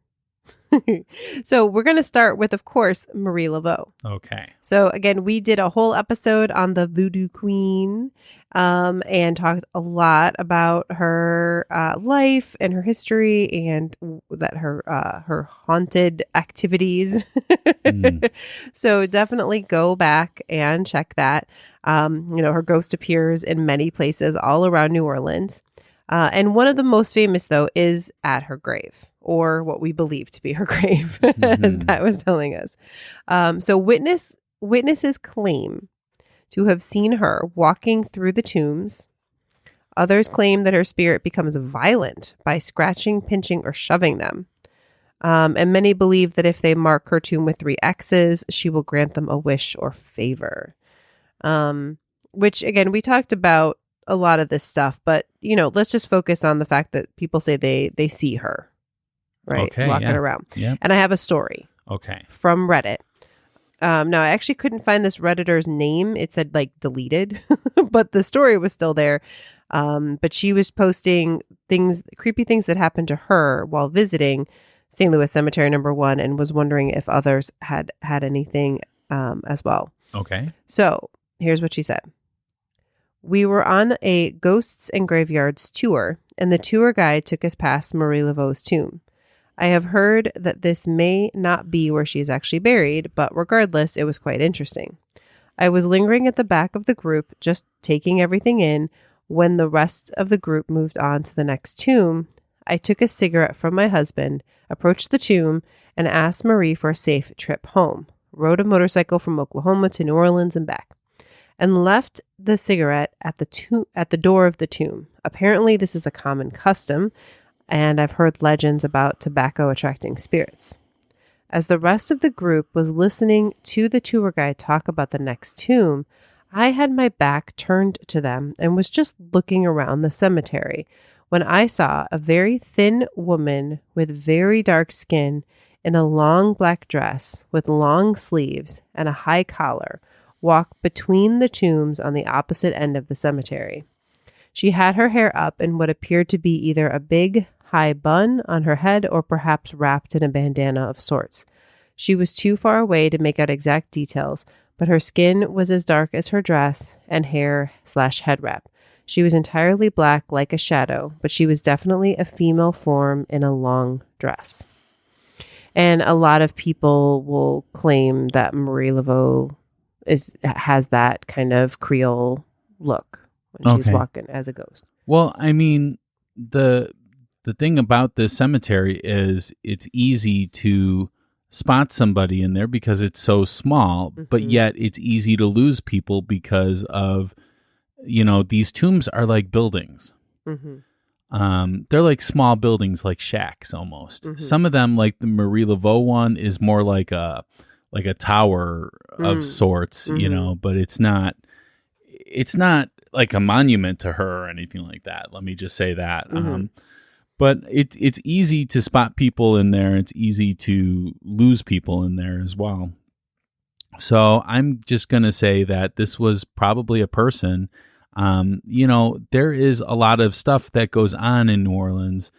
B: So we're going to start with, of course, Marie Laveau.
A: Okay.
B: So again, we did a whole episode on the Voodoo Queen and talked a lot about her life and her history and that her haunted activities. So definitely go back and check that. Her ghost appears in many places all around New Orleans. And one of the most famous, though, is at her grave, or what we believe to be her grave, as Pat was telling us. So witnesses claim to have seen her walking through the tombs. Others claim that her spirit becomes violent by scratching, pinching, or shoving them. And many believe that if they mark her tomb with 3 X's, she will grant them a wish or favor. Which, again, we talked about a lot of this stuff, but let's just focus on the fact that people say they see her, right?
A: Okay,
B: walking around.
A: Yeah.
B: And I have a story.
A: Okay.
B: From Reddit. Now I actually couldn't find this Redditor's name. It said deleted, but the story was still there. But she was posting creepy things that happened to her while visiting St. Louis Cemetery number 1, and was wondering if others had anything as well.
A: Okay.
B: So here's what she said. We were on a Ghosts and Graveyards tour, and the tour guide took us past Marie Laveau's tomb. I have heard that this may not be where she is actually buried, but regardless, it was quite interesting. I was lingering at the back of the group, just taking everything in, when the rest of the group moved on to the next tomb. I took a cigarette from my husband, approached the tomb, and asked Marie for a safe trip home. Rode a motorcycle from Oklahoma to New Orleans and back, and left the cigarette at the door of the tomb. Apparently, this is a common custom, and I've heard legends about tobacco attracting spirits. As the rest of the group was listening to the tour guide talk about the next tomb, I had my back turned to them and was just looking around the cemetery when I saw a very thin woman with very dark skin in a long black dress with long sleeves and a high collar walk between the tombs on the opposite end of the cemetery. She had her hair up in what appeared to be either a big, high bun on her head or perhaps wrapped in a bandana of sorts. She was too far away to make out exact details, but her skin was as dark as her dress and hair/head wrap. She was entirely black like a shadow, but she was definitely a female form in a long dress. And a lot of people will claim that Marie Laveau has that kind of Creole look when she's walking as a ghost.
A: Well, I mean, the thing about this cemetery is it's easy to spot somebody in there because it's so small, but yet it's easy to lose people because of, these tombs are like buildings. They're like small buildings, like shacks almost. Some of them, like the Marie Laveau one, is more like a tower of sorts, but it's not like a monument to her or anything like that. Let me just say that. But it's easy to spot people in there. It's easy to lose people in there as well. So I'm just going to say that this was probably a person. There is a lot of stuff that goes on in New Orleans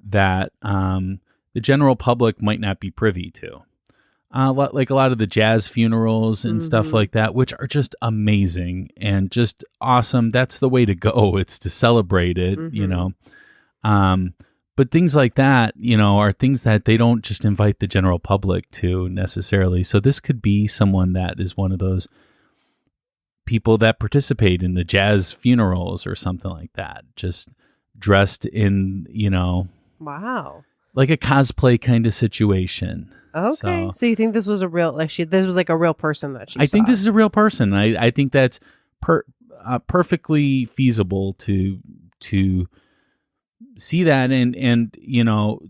A: that the general public might not be privy to. Like a lot of the jazz funerals and stuff like that, which are just amazing and just awesome. That's the way to go. It's to celebrate it, But things like that, are things that they don't just invite the general public to necessarily. So this could be someone that is one of those people that participate in the jazz funerals or something like that, just dressed in,
B: Wow.
A: like a cosplay kind of situation.
B: Okay. So you think this was a real, this was like a real person that she saw?
A: I think this is a real person. I think that's perfectly feasible to see that and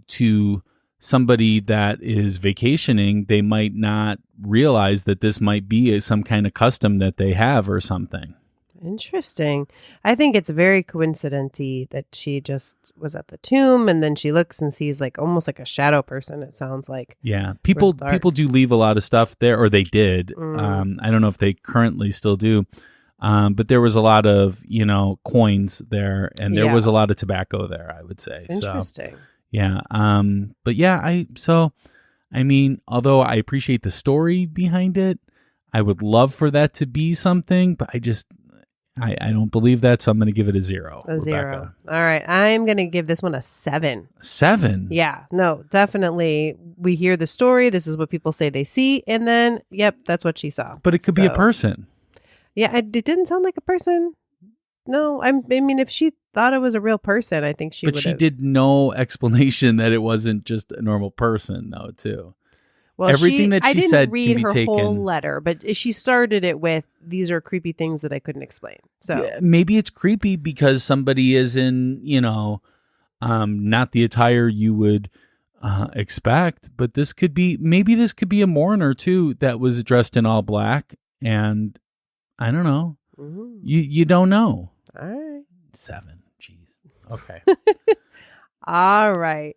A: to somebody that is vacationing, they might not realize that this might be some kind of custom that they have or something.
B: Interesting. I think it's very coincidental that she just was at the tomb and then she looks and sees like almost like a shadow person. It sounds like.
A: Yeah, people do leave a lot of stuff there, or they did. I don't know if they currently still do. But there was a lot of, coins there, and there was a lot of tobacco there, I would say.
B: Interesting.
A: So, yeah. But yeah, although I appreciate the story behind it, I would love for that to be something, but I don't believe that, so I'm going to give it a 0.
B: A 0. All right. I'm going to give this one a 7.
A: 7?
B: Yeah. No, definitely. We hear the story. This is what people say they see. And then, yep, that's what she saw.
A: But it could be a person.
B: Yeah, it didn't sound like a person. No, I mean, if she thought it was a real person, I think she would.
A: But she did no explanation that it wasn't just a normal person, though, too.
B: Well,
A: everything that she said
B: read
A: can be
B: her
A: taken.
B: whole letter, but she started it with, "These are creepy things that I couldn't explain." So
A: maybe it's creepy because somebody is in, not the attire you would expect. But this could be a mourner too that was dressed in all black, and I don't know. You don't know.
B: All right.
A: 7. Jeez. Okay.
B: All right.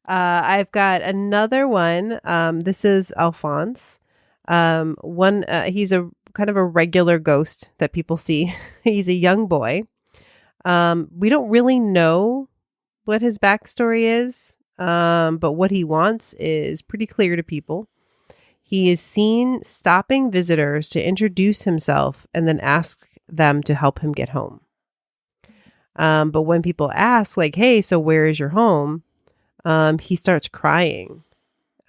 B: I've got another one. This is Alphonse. He's a kind of a regular ghost that people see. He's a young boy. We don't really know what his backstory is, but what he wants is pretty clear to people. He is seen stopping visitors to introduce himself and then ask them to help him get home. But when people ask, like, "Hey, so where is your home?" He starts crying,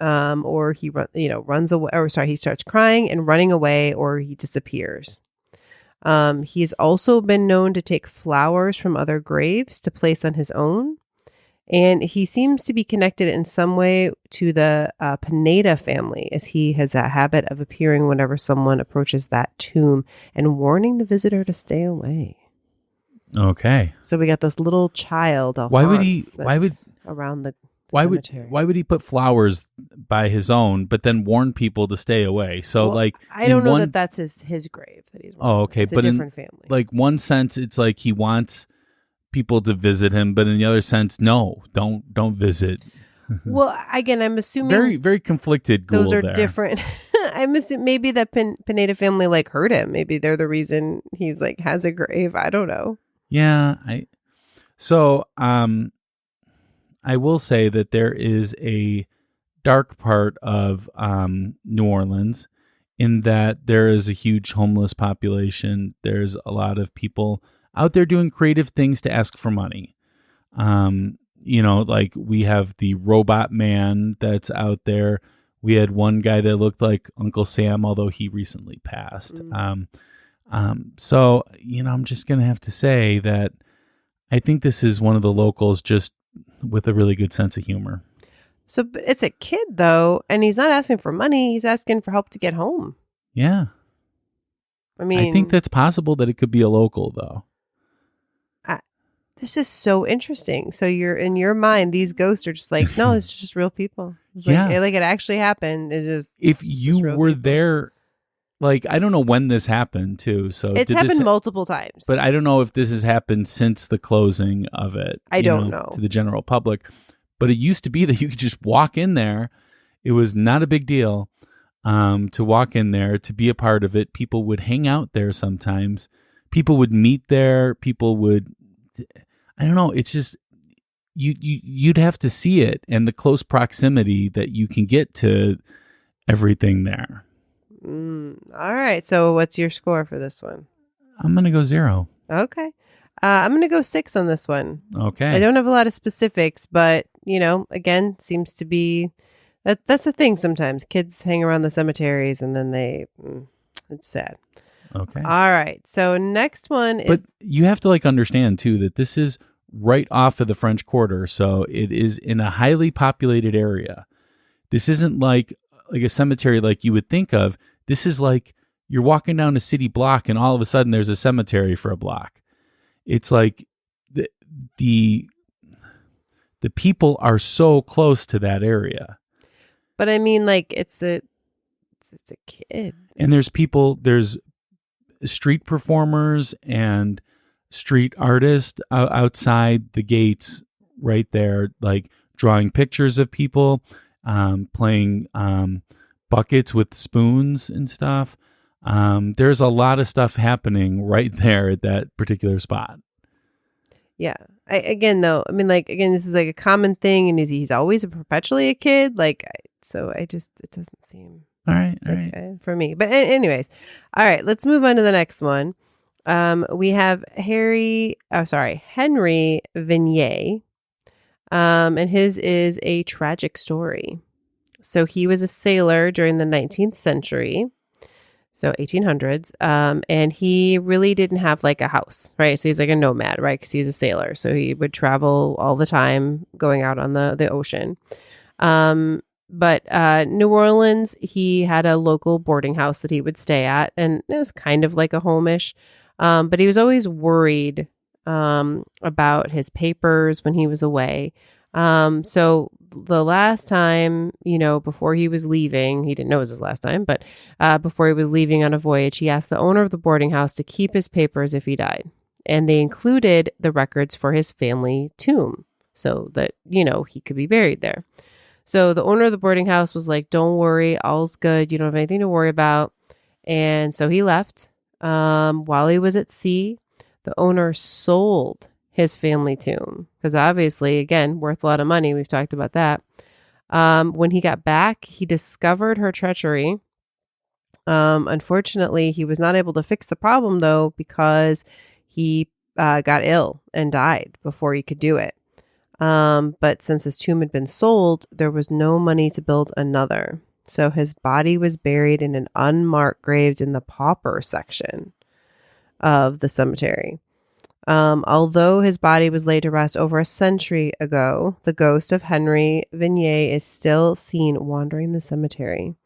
B: or he runs away. Or sorry, he starts crying and running away, or he disappears. He's also been known to take flowers from other graves to place on his own, and he seems to be connected in some way to the Pineda family, as he has a habit of appearing whenever someone approaches that tomb and warning the visitor to stay away.
A: Okay.
B: So we got this little child.
A: Why would
B: around the cemetery.
A: why would he put flowers by his own, but then warn people to stay away? So
B: Well,
A: like,
B: I don't know that that's his grave that he's.
A: Oh, okay,
B: it's
A: but
B: a different family.
A: Like one sense, it's like he wants people to visit him, but in the other sense, no, don't visit.
B: Well, again, I'm assuming
A: Very, very conflicted.
B: Those are
A: there.
B: different. I'm assuming maybe that Pineda family like hurt him. Maybe they're the reason he's like has a grave. I don't know.
A: Yeah, I will say that there is a dark part of New Orleans in that there is a huge homeless population. There's a lot of people out there doing creative things to ask for money. Like we have the robot man that's out there. We had one guy that looked like Uncle Sam, although he recently passed. So, I'm just going to have to say that I think this is one of the locals just with a really good sense of humor.
B: So it's a kid, though, and he's not asking for money. He's asking for help to get home.
A: Yeah.
B: I mean,
A: I think that's possible that it could be a local, though.
B: This is so interesting. So you're in your mind, these ghosts are just like, no, it's just real people. It's
A: yeah.
B: Like it actually happened. It just
A: if you were
B: people.
A: there, like, I don't know when this happened too. So
B: it's happened multiple times.
A: But I don't know if this has happened since the closing of it.
B: I don't know
A: to the general public. But it used to be that you could just walk in there. It was not a big deal to walk in there, to be a part of it. People would hang out there sometimes. People would meet there. People would, I don't know. It's just, you'd have to see it and the close proximity that you can get to everything there.
B: All right. So what's your score for this one?
A: I'm going to go 0.
B: Okay. I'm going to go 6 on this one.
A: Okay.
B: I don't have a lot of specifics, but, again, seems to be that's a thing sometimes. Kids hang around the cemeteries and then it's sad.
A: Okay.
B: All right. So next one is.
A: But you have to understand too that this is right off of the French Quarter. So it is in a highly populated area. This isn't like a cemetery like you would think of. This is like you're walking down a city block and all of a sudden there's a cemetery for a block. It's like the people are so close to that area.
B: But I mean, it's a kid.
A: And there's street performers and street artists outside the gates right there, drawing pictures of people, playing buckets with spoons and stuff. There's a lot of stuff happening right there at that particular spot.
B: Yeah. This is a common thing, and he's always perpetually a kid. It doesn't seem
A: all right
B: for me. But anyways, all right, let's move on to the next one. We have Henry Vignette, and his is a tragic story. So he was a sailor during the 19th century. So 1800s. And he really didn't have a house, right? So he's a nomad, right? Because he's a sailor. So he would travel all the time going out on the ocean. But New Orleans, he had a local boarding house that he would stay at. And it was kind of like a home-ish. But he was always worried about his papers when he was away. So the last time, before he was leaving, he didn't know it was his last time, but before he was leaving on a voyage, he asked the owner of the boarding house to keep his papers if he died. And they included the records for his family tomb so that, he could be buried there. So the owner of the boarding house was like, don't worry, all's good. You don't have anything to worry about. And so he left. While he was at sea, the owner sold his family tomb because obviously, again, worth a lot of money. We've talked about that. When he got back, he discovered her treachery. Unfortunately, he was not able to fix the problem though, because he got ill and died before he could do it. But since his tomb had been sold, there was no money to build another. So his body was buried in an unmarked grave in the pauper section of the cemetery. Although his body was laid to rest over a century ago, the ghost of Henry Vignette is still seen wandering the cemetery.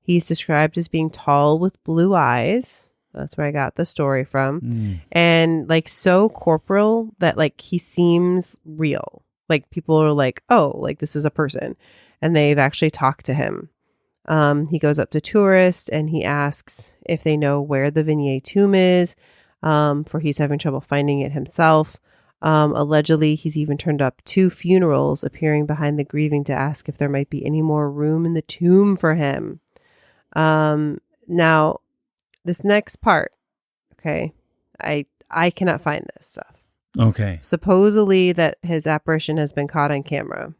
B: He's described as being tall with blue eyes. That's where I got the story from. And so corporeal that he seems real. Like people are like, oh, like this is a person. And they've actually talked to him. He goes up to tourists and he asks if they know where the Vignette tomb is, for he's having trouble finding it himself. Allegedly, he's even turned up 2 funerals, appearing behind the grieving to ask if there might be any more room in the tomb for him. Now, this next part, okay, I cannot find this stuff.
A: Okay.
B: Supposedly that his apparition has been caught on camera.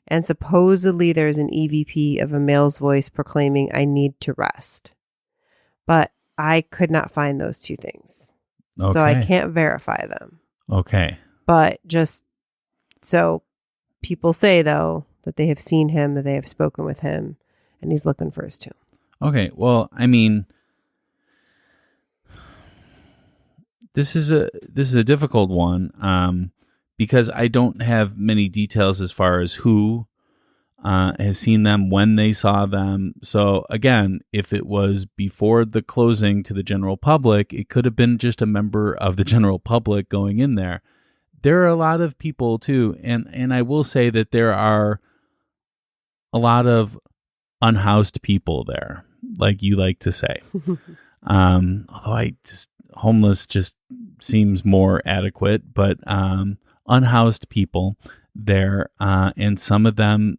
B: And supposedly there's an EVP of a male's voice proclaiming, "I need to rest." But I could not find those 2 things.
A: Okay.
B: So I can't verify them.
A: Okay.
B: But just so people say, though, that they have seen him, that they have spoken with him, and he's looking for his tomb.
A: Okay. Well, I mean, this is a difficult one, because I don't have many details as far as who has seen them, when they saw them. So again, if it was before the closing to the general public, it could have been just a member of the general public going in there. There are a lot of people too, and I will say that there are a lot of unhoused people there, like you like to say. Although homeless just seems more adequate, but unhoused people there, and some of them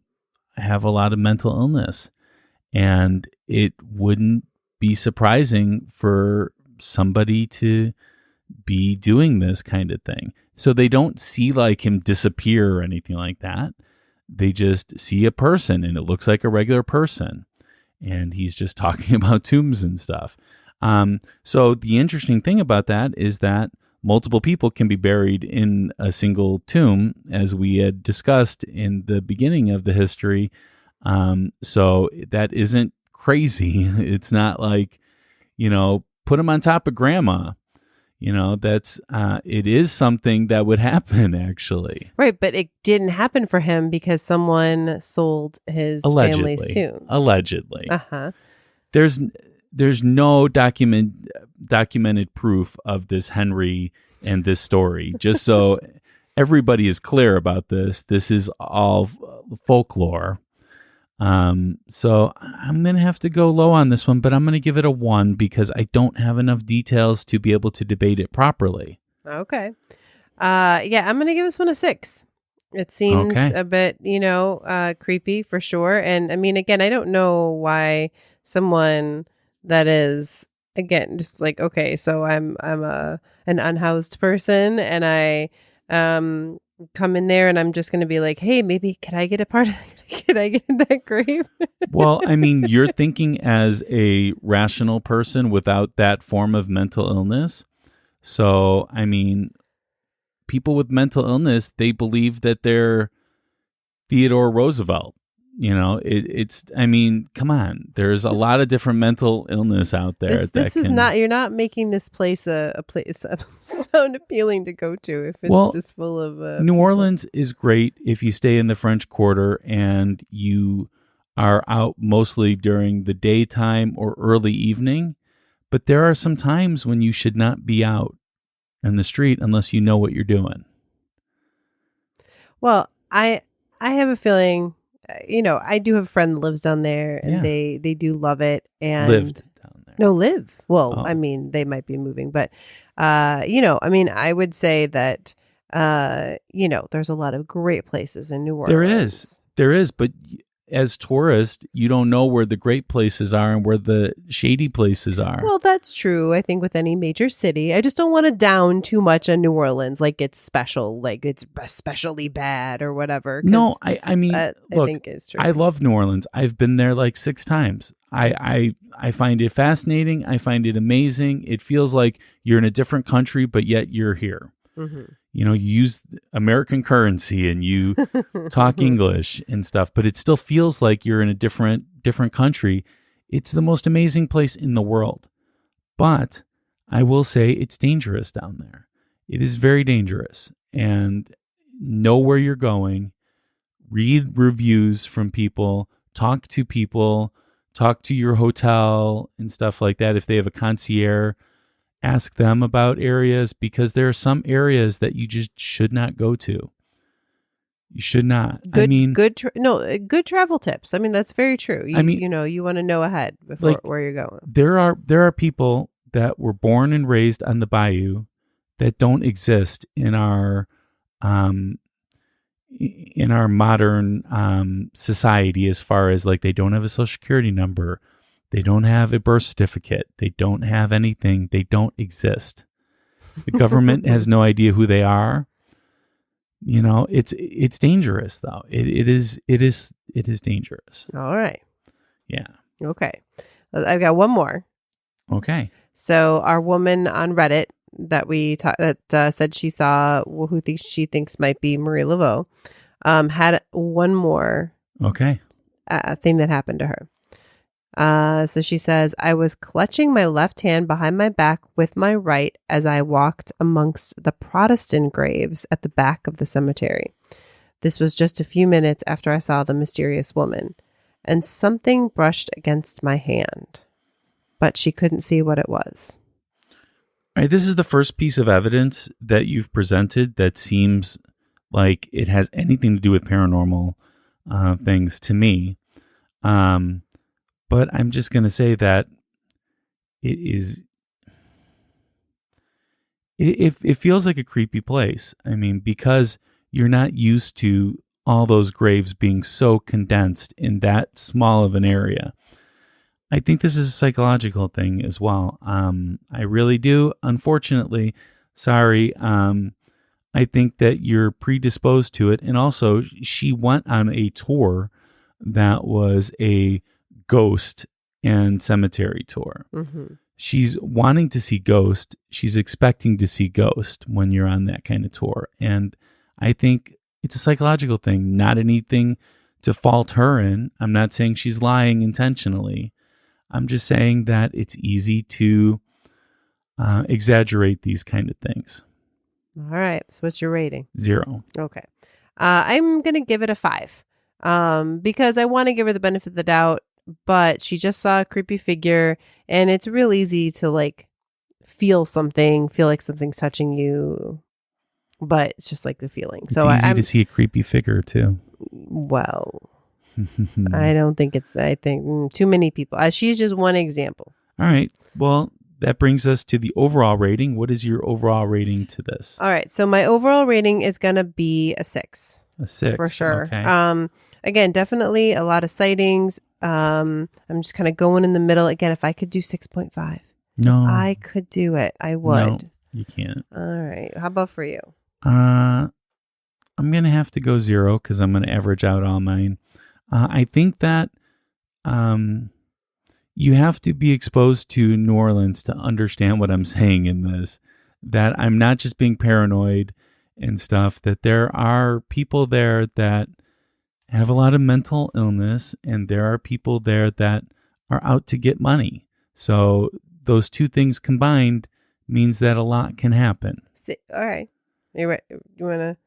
A: have a lot of mental illness, and it wouldn't be surprising for somebody to be doing this kind of thing. So they don't see like him disappear or anything like that. They just see a person and it looks like a regular person, and he's just talking about tombs and stuff. So the interesting thing about that is that multiple people can be buried in a single tomb, as we had discussed in the beginning of the history. So that isn't crazy. It's not like, put him on top of grandma. It is something that would happen, actually.
B: Right, but it didn't happen for him because someone sold his family's tomb.
A: Allegedly.
B: Uh-huh.
A: There's no documented proof of this Henry and this story. Just so everybody is clear about this is all folklore. So I'm going to have to go low on this one, but I'm going to give it a 1 because I don't have enough details to be able to debate it properly.
B: Okay. Yeah, I'm going to give this one a 6. It seems a bit, creepy for sure. And I mean, again, I don't know why someone that is, again, just like, okay, so I'm an unhoused person, and I come in there and I'm just going to be like, hey, maybe could I get a part of could I get in that grave?
A: Well, I mean, you're thinking as a rational person without that form of mental illness. So, I mean, people with mental illness, they believe that they're Theodore Roosevelt. I mean, come on. There's a lot of different mental illness out there.
B: This is not, you're not making this place a place sound appealing to go to if it's just full of
A: New Orleans is great if you stay in the French Quarter and you are out mostly during the daytime or early evening. But there are some times when you should not be out in the street unless you know what you're doing.
B: Well, I have a feeling, I do have a friend that lives down there, and they do love it. And
A: lived down there.
B: No, live. Well, I mean, they might be moving, but I mean, I would say that there's a lot of great places in New Orleans.
A: There is, but as tourists, you don't know where the great places are and where the shady places are.
B: Well, that's true. I think with any major city, I just don't want to down too much on New Orleans, like it's special, like it's especially bad or whatever.
A: No, I mean,
B: look, I think is true.
A: I love New Orleans. I've been there like 6 times. I find it fascinating. I find it amazing. It feels like you're in a different country, but yet you're here. Mm-hmm. You use American currency and you talk English and stuff, but it still feels like you're in a different country. It's the most amazing place in the world. But I will say it's dangerous down there. It is very dangerous. And know where you're going. Read reviews from people. Talk to people. Talk to your hotel and stuff like that. If they have a concierge, ask them about areas, because there are some areas that you just should not go to. You should not.
B: Good travel tips. I mean, that's very true. You want to know ahead before where you're going.
A: There are people that were born and raised on the bayou that don't exist in our modern society, as far as like they don't have a social security number, they don't have a birth certificate, they don't have anything, they don't exist. The government has no idea who they are. It's dangerous though. It is dangerous.
B: All right.
A: Yeah.
B: Okay. I've got one more.
A: Okay.
B: So our woman on Reddit that said she saw who she thinks might be Marie Laveau, had one more thing that happened to her. So she says, I was clutching my left hand behind my back with my right as I walked amongst the Protestant graves at the back of the cemetery. This was just a few minutes after I saw the mysterious woman, and something brushed against my hand, but she couldn't see what it was.
A: All right, this is the first piece of evidence that you've presented that seems like it has anything to do with paranormal things to me. But I'm just going to say that it feels like a creepy place. I mean, because you're not used to all those graves being so condensed in that small of an area. I think this is a psychological thing as well. I really do. Unfortunately, sorry. I think that you're predisposed to it. And also, she went on a tour that was a ghost and cemetery tour. Mm-hmm. She's wanting to see ghost. She's expecting to see ghost when you're on that kind of tour. And I think it's a psychological thing, not anything to fault her in. I'm not saying she's lying intentionally. I'm just saying that it's easy to exaggerate these kind of things.
B: All right. So what's your rating?
A: 0.
B: Okay. I'm going to give it a 5 because I want to give her the benefit of the doubt, but she just saw a creepy figure, and it's real easy to like feel like something's touching you, but it's just like the feeling.
A: It's easy to see a creepy figure too.
B: Well, I think too many people. She's just one example.
A: All right. Well, that brings us to the overall rating. What is your overall rating to this?
B: All right. So my overall rating is going to be a 6.
A: A 6.
B: For sure.
A: Okay.
B: Again, definitely a lot of sightings. I'm just kind of going in the middle. Again, if I could do 6.5.
A: No.
B: If I could do it, I would.
A: No, you can't.
B: All right. How about for you?
A: I'm going to have to go 0 because I'm going to average out all mine. I think that you have to be exposed to New Orleans to understand what I'm saying in this, that I'm not just being paranoid and stuff, that there are people there that have a lot of mental illness, and there are people there that are out to get money. So those two things combined means that a lot can happen.
B: All right. You want to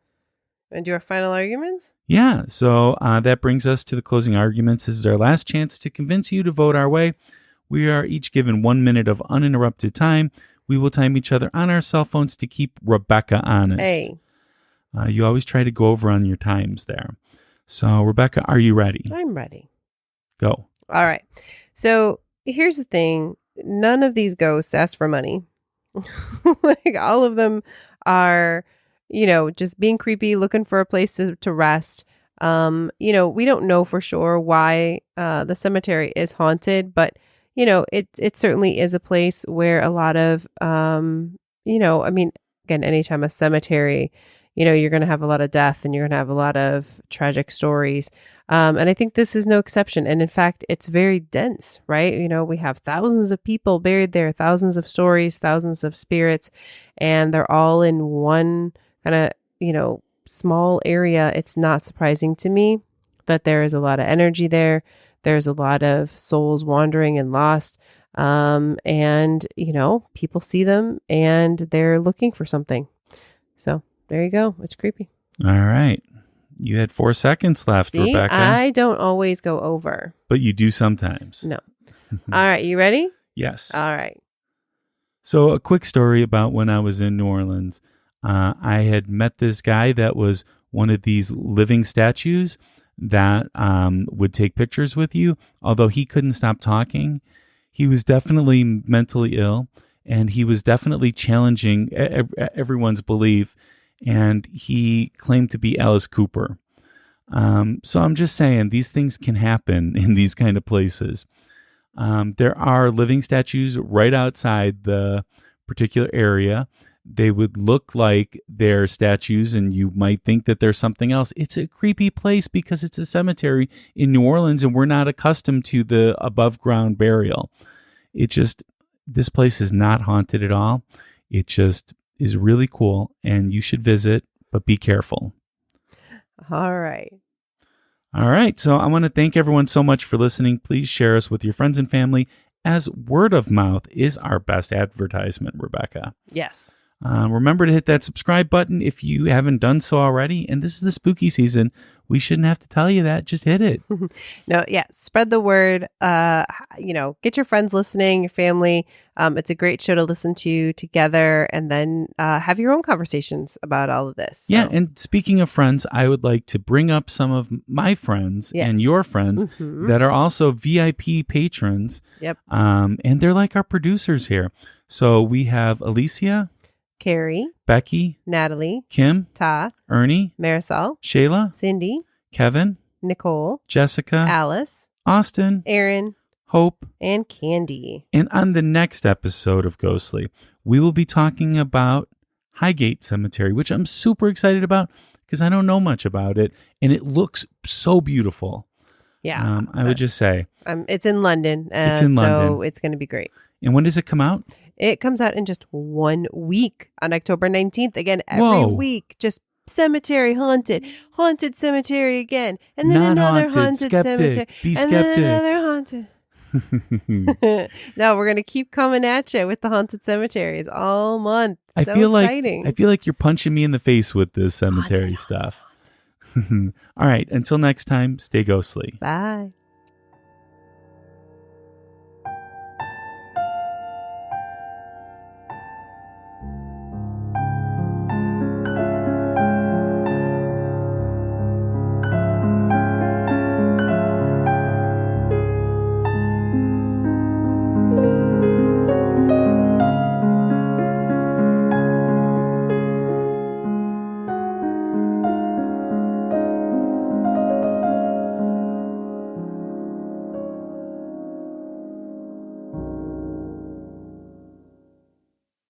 B: do our final arguments?
A: Yeah. So that brings us to the closing arguments. This is our last chance to convince you to vote our way. We are each given 1 minute of uninterrupted time. We will time each other on our cell phones to keep Rebecca honest.
B: Hey.
A: You always try to go over on your times there. So, Rebecca, are you ready?
B: I'm ready.
A: Go.
B: All right. So here's the thing. None of these ghosts ask for money. Like all of them are, just being creepy, looking for a place to rest. We don't know for sure why the cemetery is haunted, but it certainly is a place where a lot of, again, anytime a cemetery, you're going to have a lot of death and you're going to have a lot of tragic stories. And I think this is no exception. And in fact, it's very dense, right? We have thousands of people buried there, thousands of stories, thousands of spirits, and they're all in one kind of, small area. It's not surprising to me that there is a lot of energy there. There's a lot of souls wandering and lost. And people see them and they're looking for something. So there you go. It's creepy.
A: All right. You had 4 seconds left,
B: See,
A: Rebecca.
B: I don't always go over.
A: But you do sometimes.
B: No. All right. You ready?
A: Yes.
B: All right.
A: So a quick story about when I was in New Orleans. I had met this guy that was one of these living statues that would take pictures with you. Although he couldn't stop talking, he was definitely mentally ill, and he was definitely challenging everyone's belief, and he claimed to be Alice Cooper. So I'm just saying, these things can happen in these kind of places. There are living statues right outside the particular area. They would look like they're statues, and you might think that there's something else. It's a creepy place because it's a cemetery in New Orleans, and we're not accustomed to the above ground burial. This place is not haunted at all. It just is really cool, and you should visit, but be careful.
B: All right.
A: All right. So I want to thank everyone so much for listening. Please share us with your friends and family, as word of mouth is our best advertisement, Rebecca.
B: Yes.
A: Remember to hit that subscribe button if you haven't done so already. And this is the spooky season. We shouldn't have to tell you that. Just hit it.
B: No, yeah. Spread the word. Get your friends listening, your family. It's a great show to listen to together, and then have your own conversations about all of this. So.
A: Yeah. And speaking of friends, I would like to bring up some of my friends and your friends that are also VIP patrons.
B: Yep.
A: And they're like our producers here. So we have Alicia,
B: Carrie,
A: Becky,
B: Natalie,
A: Kim,
B: Ta,
A: Ernie,
B: Marisol,
A: Shayla,
B: Cindy,
A: Kevin,
B: Nicole,
A: Jessica,
B: Alice,
A: Austin,
B: Aaron,
A: Hope,
B: and Candy.
A: And on the next episode of Ghostly, we will be talking about Highgate Cemetery, which I'm super excited about because I don't know much about it, and it looks so beautiful.
B: Yeah.
A: I would just say.
B: It's in London.
A: It's in London.
B: So it's going to be great.
A: And when does it come out?
B: It comes out in just 1 week on October 19th. Again, every week, just cemetery haunted cemetery again. And then
A: Not
B: another
A: haunted,
B: haunted
A: skeptic.
B: cemetery.
A: Be
B: and
A: skeptic.
B: then another haunted. No, we're going to keep coming at you with the haunted cemeteries all month.
A: I feel
B: exciting.
A: like you're punching me in the face with this cemetery stuff. All right. Until next time, stay ghostly.
B: Bye.